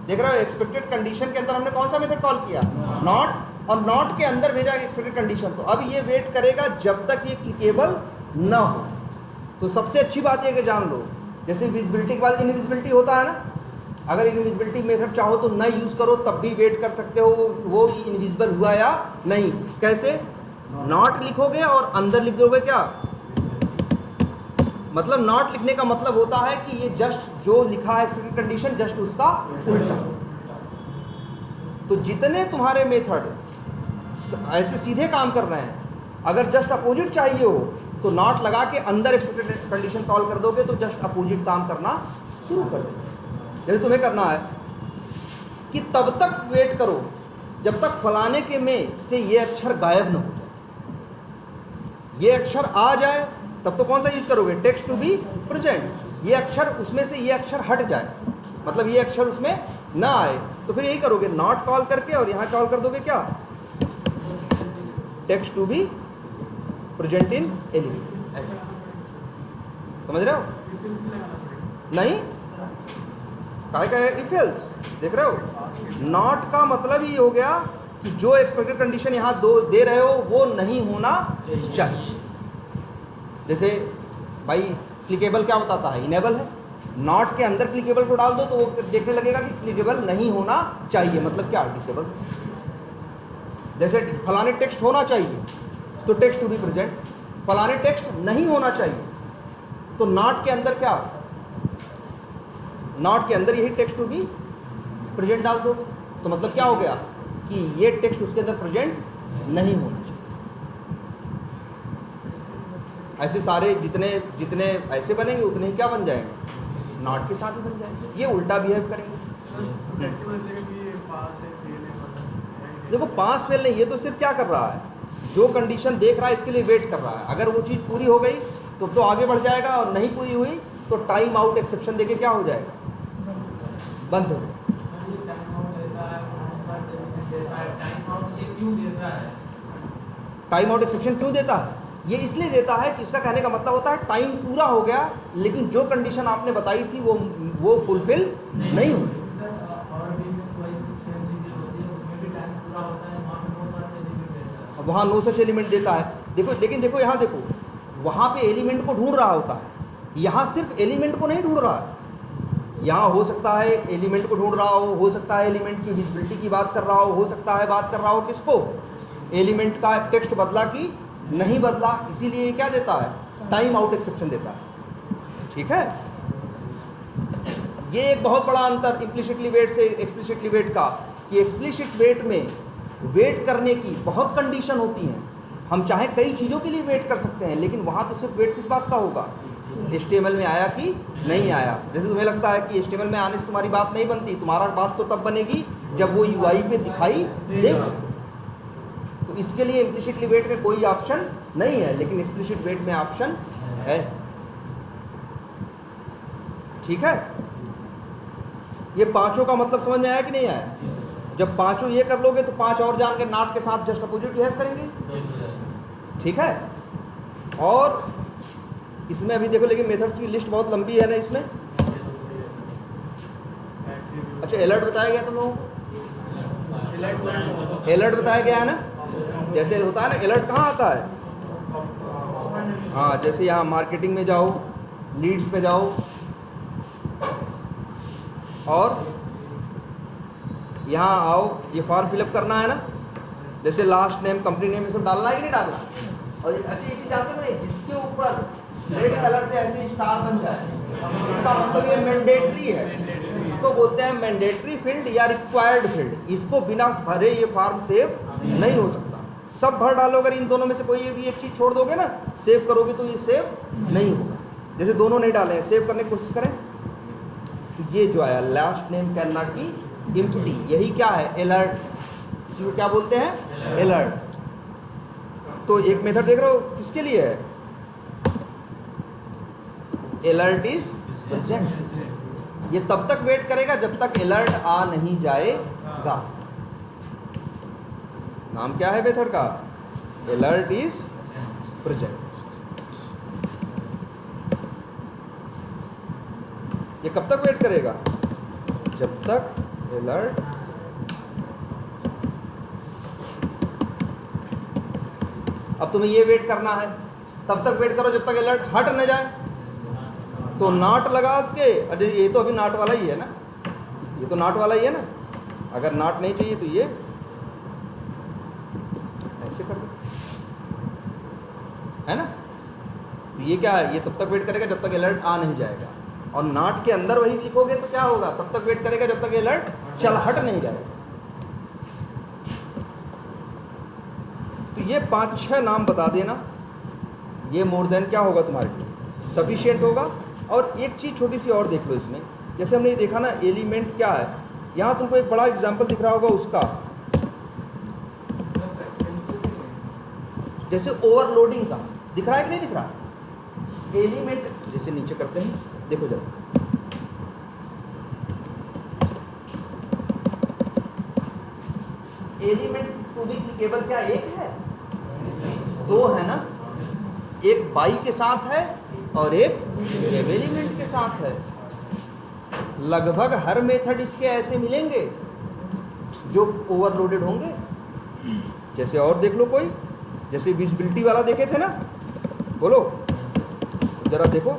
देख रहे हो एक्सपेक्टेड कंडीशन के अंदर हमने कौन सा मेथड कॉल किया, नॉट, और नॉट के अंदर भेजा एक्सपेक्टेड कंडीशन। तो अब ये वेट करेगा जब तक ये क्लिकेबल ना हो। तो सबसे अच्छी बात ये कि जान लो, जैसे विजिबिलिटी के बाद इनविजिबिलिटी होता है ना, अगर इनविजिबिलिटी मेथड चाहो तो न यूज़ करो तब भी वेट कर सकते हो वो इनविजिबल हुआ या नहीं। कैसे, नॉट लिखोगे और अंदर लिख दोगे क्या, मतलब नॉट लिखने का मतलब होता है कि ये जस्ट जो लिखा है एक्सपेक्टेड कंडीशन जस्ट उसका उल्टा। तो जितने तुम्हारे मेथड ऐसे सीधे काम कर रहे हैं, अगर जस्ट अपोजिट चाहिए हो तो नॉट लगा के अंदर एक्सपेक्टेड कंडीशन कॉल कर दोगे तो जस्ट अपोजिट काम करना शुरू कर देंगे। जैसे तुम्हें करना है कि तब तक वेट करो जब तक फलाने के में से ये अक्षर गायब ना हो जाए, ये अक्षर आ जाए तब तो कौन सा यूज करोगे, टेक्स्ट टू बी प्रेजेंट। ये अक्षर उसमें से ये अक्षर हट जाए, मतलब ये अक्षर उसमें ना आए, तो फिर यही करोगे, नॉट कॉल करके और यहाँ कॉल कर दोगे क्या, text to be present in element. ऐसे समझ रहे हो, नहीं काय का है इफ एल्स, देख रहे हो। नॉट का मतलब ही हो गया कि जो एक्सपेक्टेड कंडीशन यहाँ दे रहे हो वो नहीं होना चाहिए। जैसे भाई क्लिकेबल क्या बताता है, इनेबल है, नॉट के अंदर क्लिकेबल को डाल दो तो वो देखने लगेगा कि क्लिकेबल नहीं होना चाहिए, मतलब क्या, डिसेबल। जैसे फलाने टेक्स्ट होना चाहिए तो टेक्स्ट टू बी प्रेजेंट, फलाने टेक्स्ट नहीं होना चाहिए तो नॉट के अंदर क्या, नॉट के अंदर यही टेक्स्ट टू बी प्रेजेंट डाल दोगे, तो मतलब क्या हो गया कि ये टेक्स्ट उसके अंदर प्रेजेंट नहीं होना चाहिए। ऐसे सारे जितने जितने ऐसे बनेंगे उतने ही क्या बन जाएंगे, नॉट के साथ ही बन जाएंगे, ये उल्टा बिहेव करेंगे। देखो पास फेल नहीं, ये तो सिर्फ क्या कर रहा है, जो कंडीशन देख रहा है इसके लिए वेट कर रहा है। अगर वो चीज़ पूरी हो गई तो आगे बढ़ जाएगा, और नहीं पूरी हुई तो टाइम आउट एक्सेप्शन देके क्या हो जाएगा, बंद हो गया। टाइम आउट एक्सेप्शन क्यों देता है, ये इसलिए देता है कि इसका कहने का मतलब होता है टाइम पूरा हो गया लेकिन जो कंडीशन आपने बताई थी वो फुलफिल नहीं हुई। वहाँ नो सच एलिमेंट देता है। देखो, लेकिन देखो यहाँ देखो, वहाँ पे एलिमेंट को ढूंढ रहा होता है, यहाँ सिर्फ एलिमेंट को नहीं ढूंढ रहा है। यहाँ हो सकता है एलिमेंट को ढूंढ रहा हो सकता है एलिमेंट की विजिबिलिटी की बात कर रहा हो सकता है बात कर रहा हो किसको, एलिमेंट का टेक्स्ट बदला कि नहीं बदला, इसीलिए ये क्या देता है, टाइम आउट एक्सेप्शन देता है। ठीक है, ये एक बहुत बड़ा अंतर इम्प्लिसिटली वेट से एक्सप्लिसिटली वेट का, कि एक्सप्लिसिट वेट में वेट करने की बहुत कंडीशन होती हैं। हम चाहे कई चीज़ों के लिए वेट कर सकते हैं, लेकिन वहाँ तो सिर्फ वेट किस बात का होगा, HTML में आया कि नहीं आया। जैसे तुम्हें लगता है कि HTML में आने से तुम्हारी बात नहीं बनती, तुम्हारा बात तो तब बनेगी जब वो UI पे दिखाई देगा। तो इसके लिए इम्प्लिसिटली वेट में कोई ऑप्शन नहीं है, लेकिन एक्सप्लिसिट वेट में ऑप्शन है। ठीक है, ये पांचों का मतलब समझ में आया कि नहीं आया? जब पांचों ये कर लोगे तो पांच और जान के नॉट के साथ जस्ट अपोजिट बिहेव करेंगे। ठीक है, और इसमें अभी देखो, लेकिन मेथड्स की लिस्ट बहुत लंबी है ना इसमें। अच्छा, अलर्ट बताया गया तुम लोगों को, अलर्ट बताया गया है ना। जैसे होता है ना, अलर्ट कहाँ आता है, हाँ, जैसे यहाँ मार्केटिंग में जाओ, लीड्स में जाओ, और यहाँ आओ, ये फॉर्म फिलअप करना है ना, जैसे लास्ट नेम, कंपनी नेम, ये सब डालना है कि नहीं डालना। और अच्छी चीज़ जानते हो नहीं, जिसके ऊपर रेड कलर से ऐसे स्टार बन जाए, इसका मतलब ये मैंडेटरी है। इसको बोलते हैं मैंडेटरी फील्ड या रिक्वायर्ड फील्ड। इसको बिना भरे ये फॉर्म सेव नहीं हो सकता। सब भर डालो, अगर इन दोनों में से कोई भी एक चीज़ छोड़ दोगे ना, सेव करोगे तो ये सेव नहीं होगा। जैसे दोनों नहीं डाले हैं, सेव करने की कोशिश करें तो ये जो आया last name can not be empty, यही क्या है, अलर्ट। इसी को क्या बोलते हैं, अलर्ट। तो एक मेथड देख रहे हो किसके लिए है, अलर्ट इज प्रेजेंट। ये तब तक वेट करेगा जब तक अलर्ट आ नहीं जाएगा। नाम क्या है मेथड का, अलर्ट इज प्रेजेंट। ये कब तक वेट करेगा, जब तक अलर्ट अब तुम्हें ये वेट करना है, तब तक वेट करो जब तक अलर्ट हट न जाए। तो नॉट लगा के, अरे ये तो अभी नॉट वाला ही है ना, ये तो नॉट वाला ही है ना। अगर नॉट नहीं चाहिए तो ये ऐसे कर दो, है ना। तो ये क्या है, ये तब तक वेट करेगा जब तक अलर्ट आ नहीं जाएगा। और नॉट के अंदर वही लिखोगे तो क्या होगा, तब तक वेट करेगा जब तक अलर्ट चल हट नहीं जाएगा। तो ये 5-6 नाम बता देना, ये मोर देन क्या होगा तुम्हारे लिए, सफिशिएंट होगा। और एक चीज़ छोटी सी और देख लो इसमें, जैसे हमने ये देखा ना एलिमेंट क्या है, यहाँ तुमको एक बड़ा एग्जांपल दिख रहा होगा उसका, जैसे ओवरलोडिंग का दिख रहा है कि नहीं दिख रहा। एलिमेंट जैसे नीचे करते हैं, देखो जरा, एलिमेंट टू बी क्लिकेबल क्या एक है, दो है ना, एक बाई के साथ है और एक वेब एलिमेंट के साथ है। लगभग हर मेथड इसके ऐसे मिलेंगे जो ओवरलोडेड होंगे। जैसे और देख लो कोई, जैसे विजिबिलिटी वाला देखे थे ना, बोलो जरा देखो,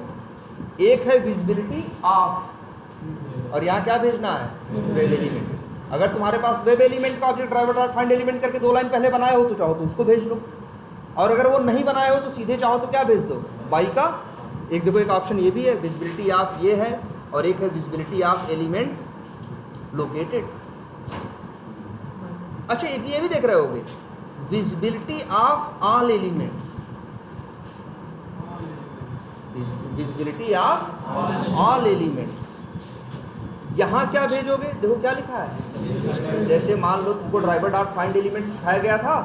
एक है विजिबिलिटी ऑफ और यहाँ क्या भेजना है, वेब एलिमेंट। अगर तुम्हारे पास वेब एलिमेंट का object driver dot find element करके 2 लाइन पहले बनाए हो तो चाहो तो उसको भेज लो, और अगर वो नहीं बनाए हो तो सीधे चाहो तो क्या भेज दो, बाई का। एक देखो, एक ऑप्शन ये भी है, विजिबिलिटी ऑफ ये है, और एक है विजिबिलिटी ऑफ एलिमेंट लोकेटेड। अच्छा, एक ये भी देख रहे होगे, visibility of all elements, visibility of all elements. यहाँ क्या भेजोगे, देखो क्या लिखा है। जैसे मान लो तुमको ड्राइवर डॉट फाइंड एलिमेंट सिखाया गया था,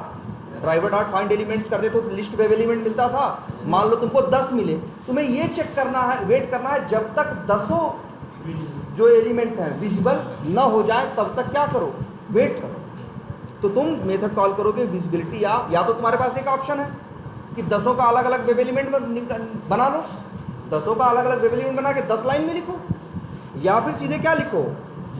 ड्राइवर डॉट फाइंड एलिमेंट्स करते तो लिस्ट वेब एलिमेंट मिलता था। मान लो तुमको 10 मिले, तुम्हें ये चेक करना है, वेट करना है जब तक 10 जो एलिमेंट हैं विजिबल न हो जाए तब तक क्या करो, वेट करो। तो तुम मेथड कॉल करोगे विजिबिलिटी या तो तुम्हारे पास एक ऑप्शन है कि 10 का अलग अलग वेब एलिमेंट बना लो, 10 का अलग अलग वेब एलिमेंट बना के 10 लाइन में लिखो, या फिर सीधे क्या लिखो,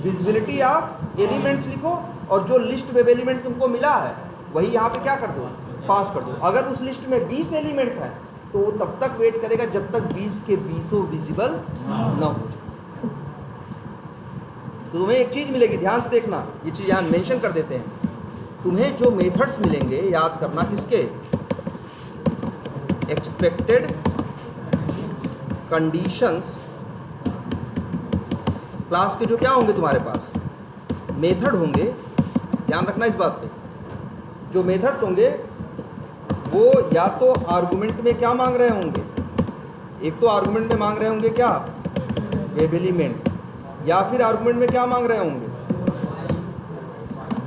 विजिबिलिटी ऑफ एलिमेंट्स लिखो, और जो लिस्ट वेब एलिमेंट तुमको मिला है वही यहाँ पे क्या कर दो, पास कर दो। अगर उस लिस्ट में 20 एलिमेंट है तो वो तब तक वेट करेगा जब तक 20 के 20 विजिबल ना हो जाए। तो तुम्हें एक चीज़ मिलेगी, ध्यान से देखना, ये चीज़ यहाँ मेंशन कर देते हैं। तुम्हें जो मेथड्स मिलेंगे याद करना किसके, एक्सपेक्टेड कंडीशंस क्लास के जो क्या होंगे तुम्हारे पास मेथड होंगे। ध्यान रखना इस बात पे, जो मेथड्स होंगे वो या तो आर्गुमेंट में क्या मांग रहे होंगे, एक तो आर्गुमेंट में मांग रहे होंगे क्या, वेब एलिमेंट, या फिर आर्गुमेंट में क्या मांग रहे होंगे,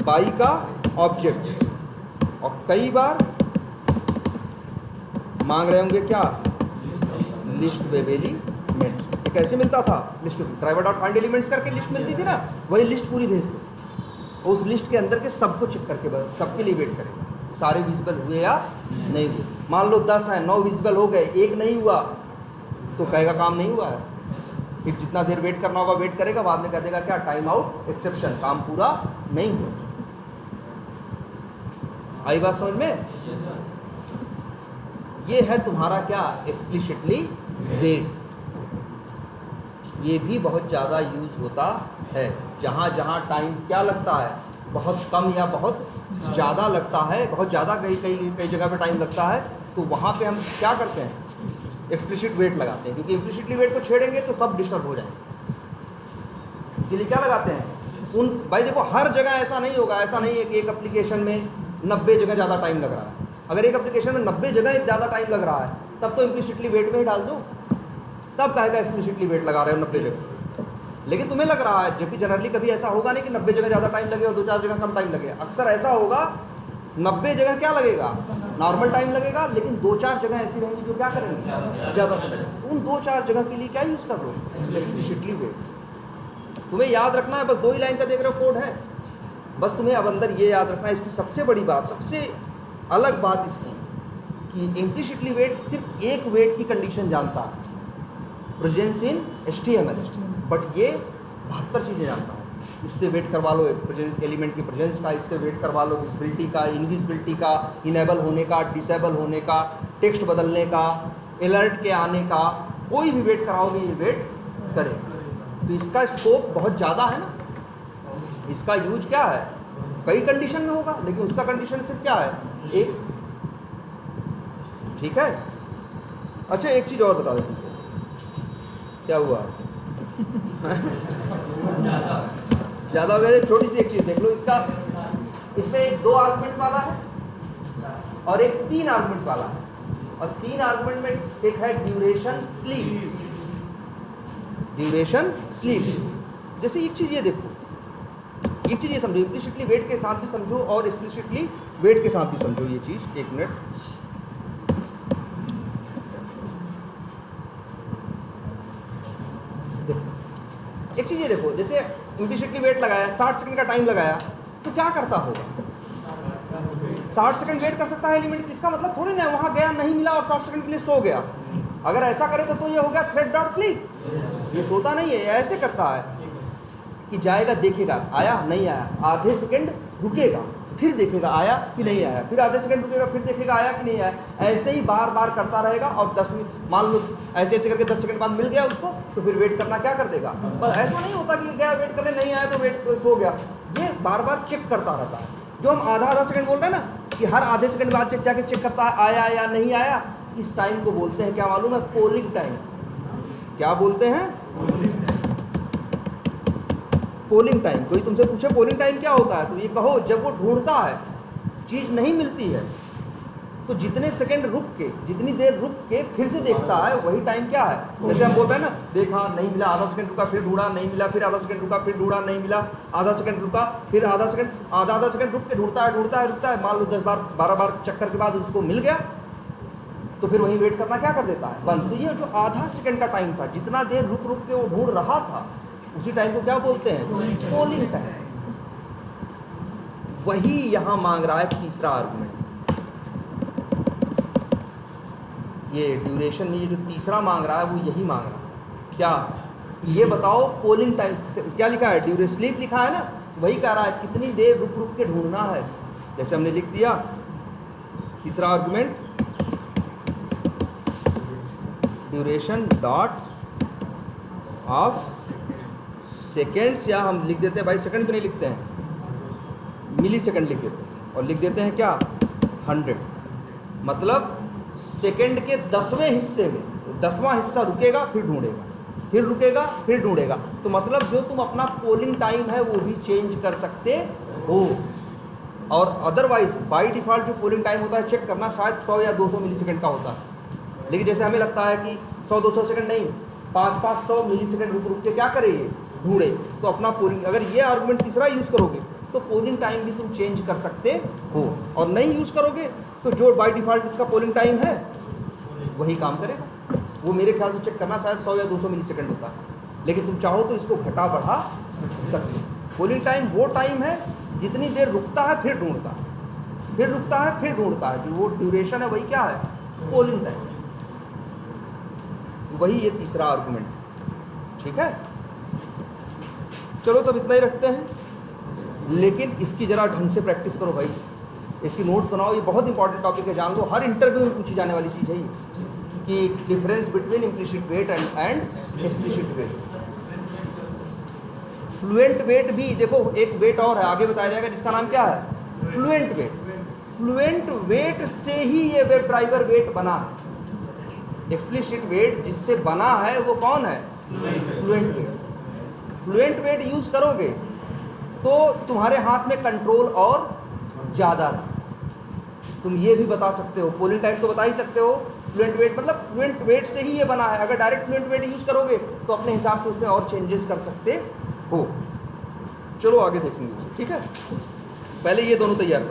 बाई का ऑब्जेक्ट, और कई बार मांग रहे होंगे क्या, लिस्ट वेब एलिमेंट। ये कैसे मिलता था, list driver dot find elements करके लिस्ट मिलती थी ना, वही लिस्ट पूरी भेज दो, उस लिस्ट के अंदर के सबको चेक करके सबके लिए वेट करेगा सारे विजिबल हुए या नहीं हुए। मान लो 10 हैं, 9 विजिबल हो गए, एक नहीं हुआ तो कहेगा काम नहीं हुआ है। फिर जितना देर वेट करना होगा वेट करेगा, बाद में कह देगा क्या, टाइम आउट एक्सेप्शन, काम पूरा नहीं हुआ। आई बात समझ में? ये है तुम्हारा क्या, एक्सप्लिसिटली वेट। ये भी बहुत ज़्यादा यूज होता है, जहाँ जहाँ टाइम क्या लगता है, बहुत कम या बहुत ज़्यादा लगता है, बहुत ज़्यादा कई जगह पे टाइम लगता है, तो वहाँ पे हम क्या करते हैं, एक्सप्लिसिट वेट लगाते हैं, क्योंकि इम्प्लिसिटली वेट को छेड़ेंगे तो सब डिस्टर्ब हो जाएंगे। इसीलिए क्या लगाते हैं उन, भाई देखो हर जगह ऐसा नहीं होगा, ऐसा नहीं है कि एक एप्लीकेशन में 90 जगह ज़्यादा टाइम लग रहा है। अगर एक एप्लीकेशन में 90 जगह ज़्यादा टाइम लग रहा है तब तो इम्प्लिसिटली वेट में ही डाल दो, तब कहेगा एक्सप्लिसिटली वेट लगा रहे हो 90 जगह। लेकिन तुम्हें लग रहा है, जबकि जनरली कभी ऐसा होगा नहीं कि 90 जगह ज़्यादा टाइम लगे और 2-4 जगह कम टाइम लगे। अक्सर ऐसा होगा 90 जगह क्या लगेगा, नॉर्मल टाइम लगेगा, लेकिन 2-4 जगह ऐसी रहेंगी जो क्या करेंगे, ज़्यादा समय लगेगा। तो उन 2-4 जगह के लिए क्या यूज़ कर लो, एक्सप्लिसिटली वेट। तुम्हें याद रखना है, बस 2 ही लाइन का देख रहे हो कोड है, बस तुम्हें अब अंदर ये याद रखना है। इसकी सबसे बड़ी बात, सबसे अलग बात इसकी कि इम्प्लिसिटली वेट सिर्फ एक वेट की कंडीशन जानता है, प्रेजेंस इन HTML, बट ये 72 चीज़ें जानता है। इससे वेट करवा लो प्रेजेंस एलिमेंट की प्रेजेंस का, इससे वेट करवा लो विजिबिलिटी का, इनविजिबिलिटी का, इनेबल होने का, डिसेबल होने का, टेक्स्ट बदलने का, अलर्ट के आने का, कोई भी वेट कराओगे ये वेट करेगा। तो इसका स्कोप बहुत ज़्यादा है ना, इसका यूज क्या है, कई कंडीशन में होगा, लेकिन उसका कंडीशन सिर्फ क्या है, एक। ठीक है। अच्छा एक चीज़ और बता दो, क्या हुआ ज़्यादा हो गया, छोटी सी एक चीज़ देख लो, इसमें एक 2 आर्गुमेंट वाला है और एक 3 आर्गुमेंट वाला है, और 3 आर्गुमेंट में एक है ड्यूरेशन स्लीप, ड्यूरेशन स्लीप। जैसे एक चीज़ ये देखो, एक चीज़ ये समझो, इम्प्लिसिटली वेट के साथ भी समझो और एक्सप्लिसिटली वेट के साथ भी समझो ये चीज़। एक मिनट, देखो एक चीज़ ये देखो, जैसे इम्प्लिसिटली वेट लगाया, 60 सेकंड का टाइम लगाया, तो क्या करता होगा, 60 सेकंड वेट कर सकता है एलिमेंट। इसका मतलब थोड़ी ना वहाँ गया नहीं मिला और 60 सेकंड के लिए सो गया। अगर ऐसा करे तो ये हो गया थ्रेड डॉट स्लीप, ये सोता नहीं है, ऐसे करता है कि जाएगा, देखेगा आया नहीं आया, आधे सेकंड रुकेगा, फिर देखेगा आया कि नहीं आया, फिर आधे सेकंड रुकेगा, फिर देखेगा आया कि नहीं आया, ऐसे ही बार बार करता रहेगा। और 10 मिनट मान लो ऐसे ऐसे करके 10 सेकंड बाद मिल गया उसको, तो फिर वेट करना क्या कर देगा। पर ऐसा नहीं होता कि गया वेट करने, नहीं आया तो वेट सो गया, ये बार बार चेक करता रहता है। जो हम आधा सेकंड बोल रहे हैं ना, कि हर आधे सेकंड बाद जाके चेक करता है आया या नहीं आया, इस टाइम को बोलते हैं क्या मालूम है, पोलिंग टाइम। क्या बोलते हैं, पोलिंग टाइम। कोई तुमसे पूछे पोलिंग टाइम क्या होता है, तो ये कहो जब वो ढूंढता है, चीज़ नहीं मिलती है, तो जितने सेकंड रुक के, जितनी देर रुक के फिर से देखता है, वही टाइम क्या है। जैसे हम बोल रहे हैं ना, देखा नहीं मिला, आधा सेकंड रुका, फिर ढूंढा नहीं मिला, फिर आधा सेकंड रुका, फिर ढूंढा नहीं मिला, आधा सेकंड रुका, फिर आधा सेकंड रुक के ढूंढता है। मान लो 10 बार 12 बार चक्कर के बाद उसको मिल गया, तो फिर वही वेट करना क्या कर देता है, बंद। तो ये जो आधा सेकंड का टाइम था, जितना देर रुक रुक के वो ढूंढ रहा था, उसी टाइम को क्या बोलते हैं, पोलिंग टाइम। वही यहां मांग रहा है तीसरा आर्गुमेंट। ये ड्यूरेशन में ये जो तीसरा मांग रहा है वो यही मांग रहा है। क्या, ये बताओ पोलिंग टाइम क्या लिखा है, ड्यूरेशन स्लीप लिखा है ना, वही कह रहा है कितनी देर रुक रुक के ढूंढना है। जैसे हमने लिख दिया तीसरा argument duration dot of seconds, या हम लिख देते हैं भाई सेकंड भी नहीं लिखते हैं, मिली सेकंड लिख देते हैं और लिख देते हैं क्या 100, मतलब सेकंड के 10वें हिस्से में 10वां हिस्सा रुकेगा फिर ढूंढेगा, फिर रुकेगा फिर ढूंढेगा। तो मतलब जो तुम अपना पोलिंग टाइम है वो भी चेंज कर सकते हो, और अदरवाइज बाय डिफ़ॉल्ट जो पोलिंग टाइम होता है चेक करना शायद 100 या 200 मिली सेकेंड का होता है, लेकिन जैसे हमें लगता है कि 100-200 सेकंड नहीं, 500 मिली सेकेंड रुक रुक के क्या करे ये ढूंढे। तो अपना पोलिंग, अगर ये आर्गुमेंट तीसरा यूज़ करोगे तो पोलिंग टाइम भी तुम चेंज कर सकते हो, और नहीं यूज़ करोगे तो जो बाय डिफ़ॉल्ट इसका पोलिंग टाइम है वही काम करेगा। वो मेरे ख्याल से चेक करना शायद 100 या 200 मिली सेकेंड होता है, लेकिन तुम चाहो तो इसको घटा बढ़ा सकते हो। पोलिंग टाइम वो टाइम है जितनी देर रुकता है फिर ढूंढता है, फिर रुकता है फिर ढूंढता है, जो वो ड्यूरेशन है वही क्या है पोलिंग टाइम, वही ये तीसरा आर्गुमेंट। ठीक है, चलो तब इतना ही रखते हैं, लेकिन इसकी ज़रा ढंग से प्रैक्टिस करो भाई, इसकी नोट्स बनाओ, ये बहुत इंपॉर्टेंट टॉपिक है, जान लो, हर इंटरव्यू में पूछी जाने वाली चीज़ है ये, कि difference between implicit wait and explicit wait. Fluent wait भी देखो, एक वेट और है आगे बताया जाएगा जिसका नाम क्या है फ्लुएंट वेट। फ्लुएंट वेट से ही ये वेब ड्राइवर वेट बना है। एक्सप्लिसिट वेट जिससे बना है वो कौन है fluent wait. Fluent wait use करोगे तो तुम्हारे हाथ में कंट्रोल और ज़्यादा रहे। तुम ये भी बता सकते हो, पोलिंग टाइम तो बता ही सकते हो, फ्लुएंट वेट मतलब फ्लुएंट वेट से ही ये बना है। अगर डायरेक्ट फ्लुएंट वेट यूज़ करोगे तो अपने हिसाब से उसमें और चेंजेस कर सकते हो। चलो आगे देखेंगे उसे, ठीक है, पहले ये दोनों तैयार करो।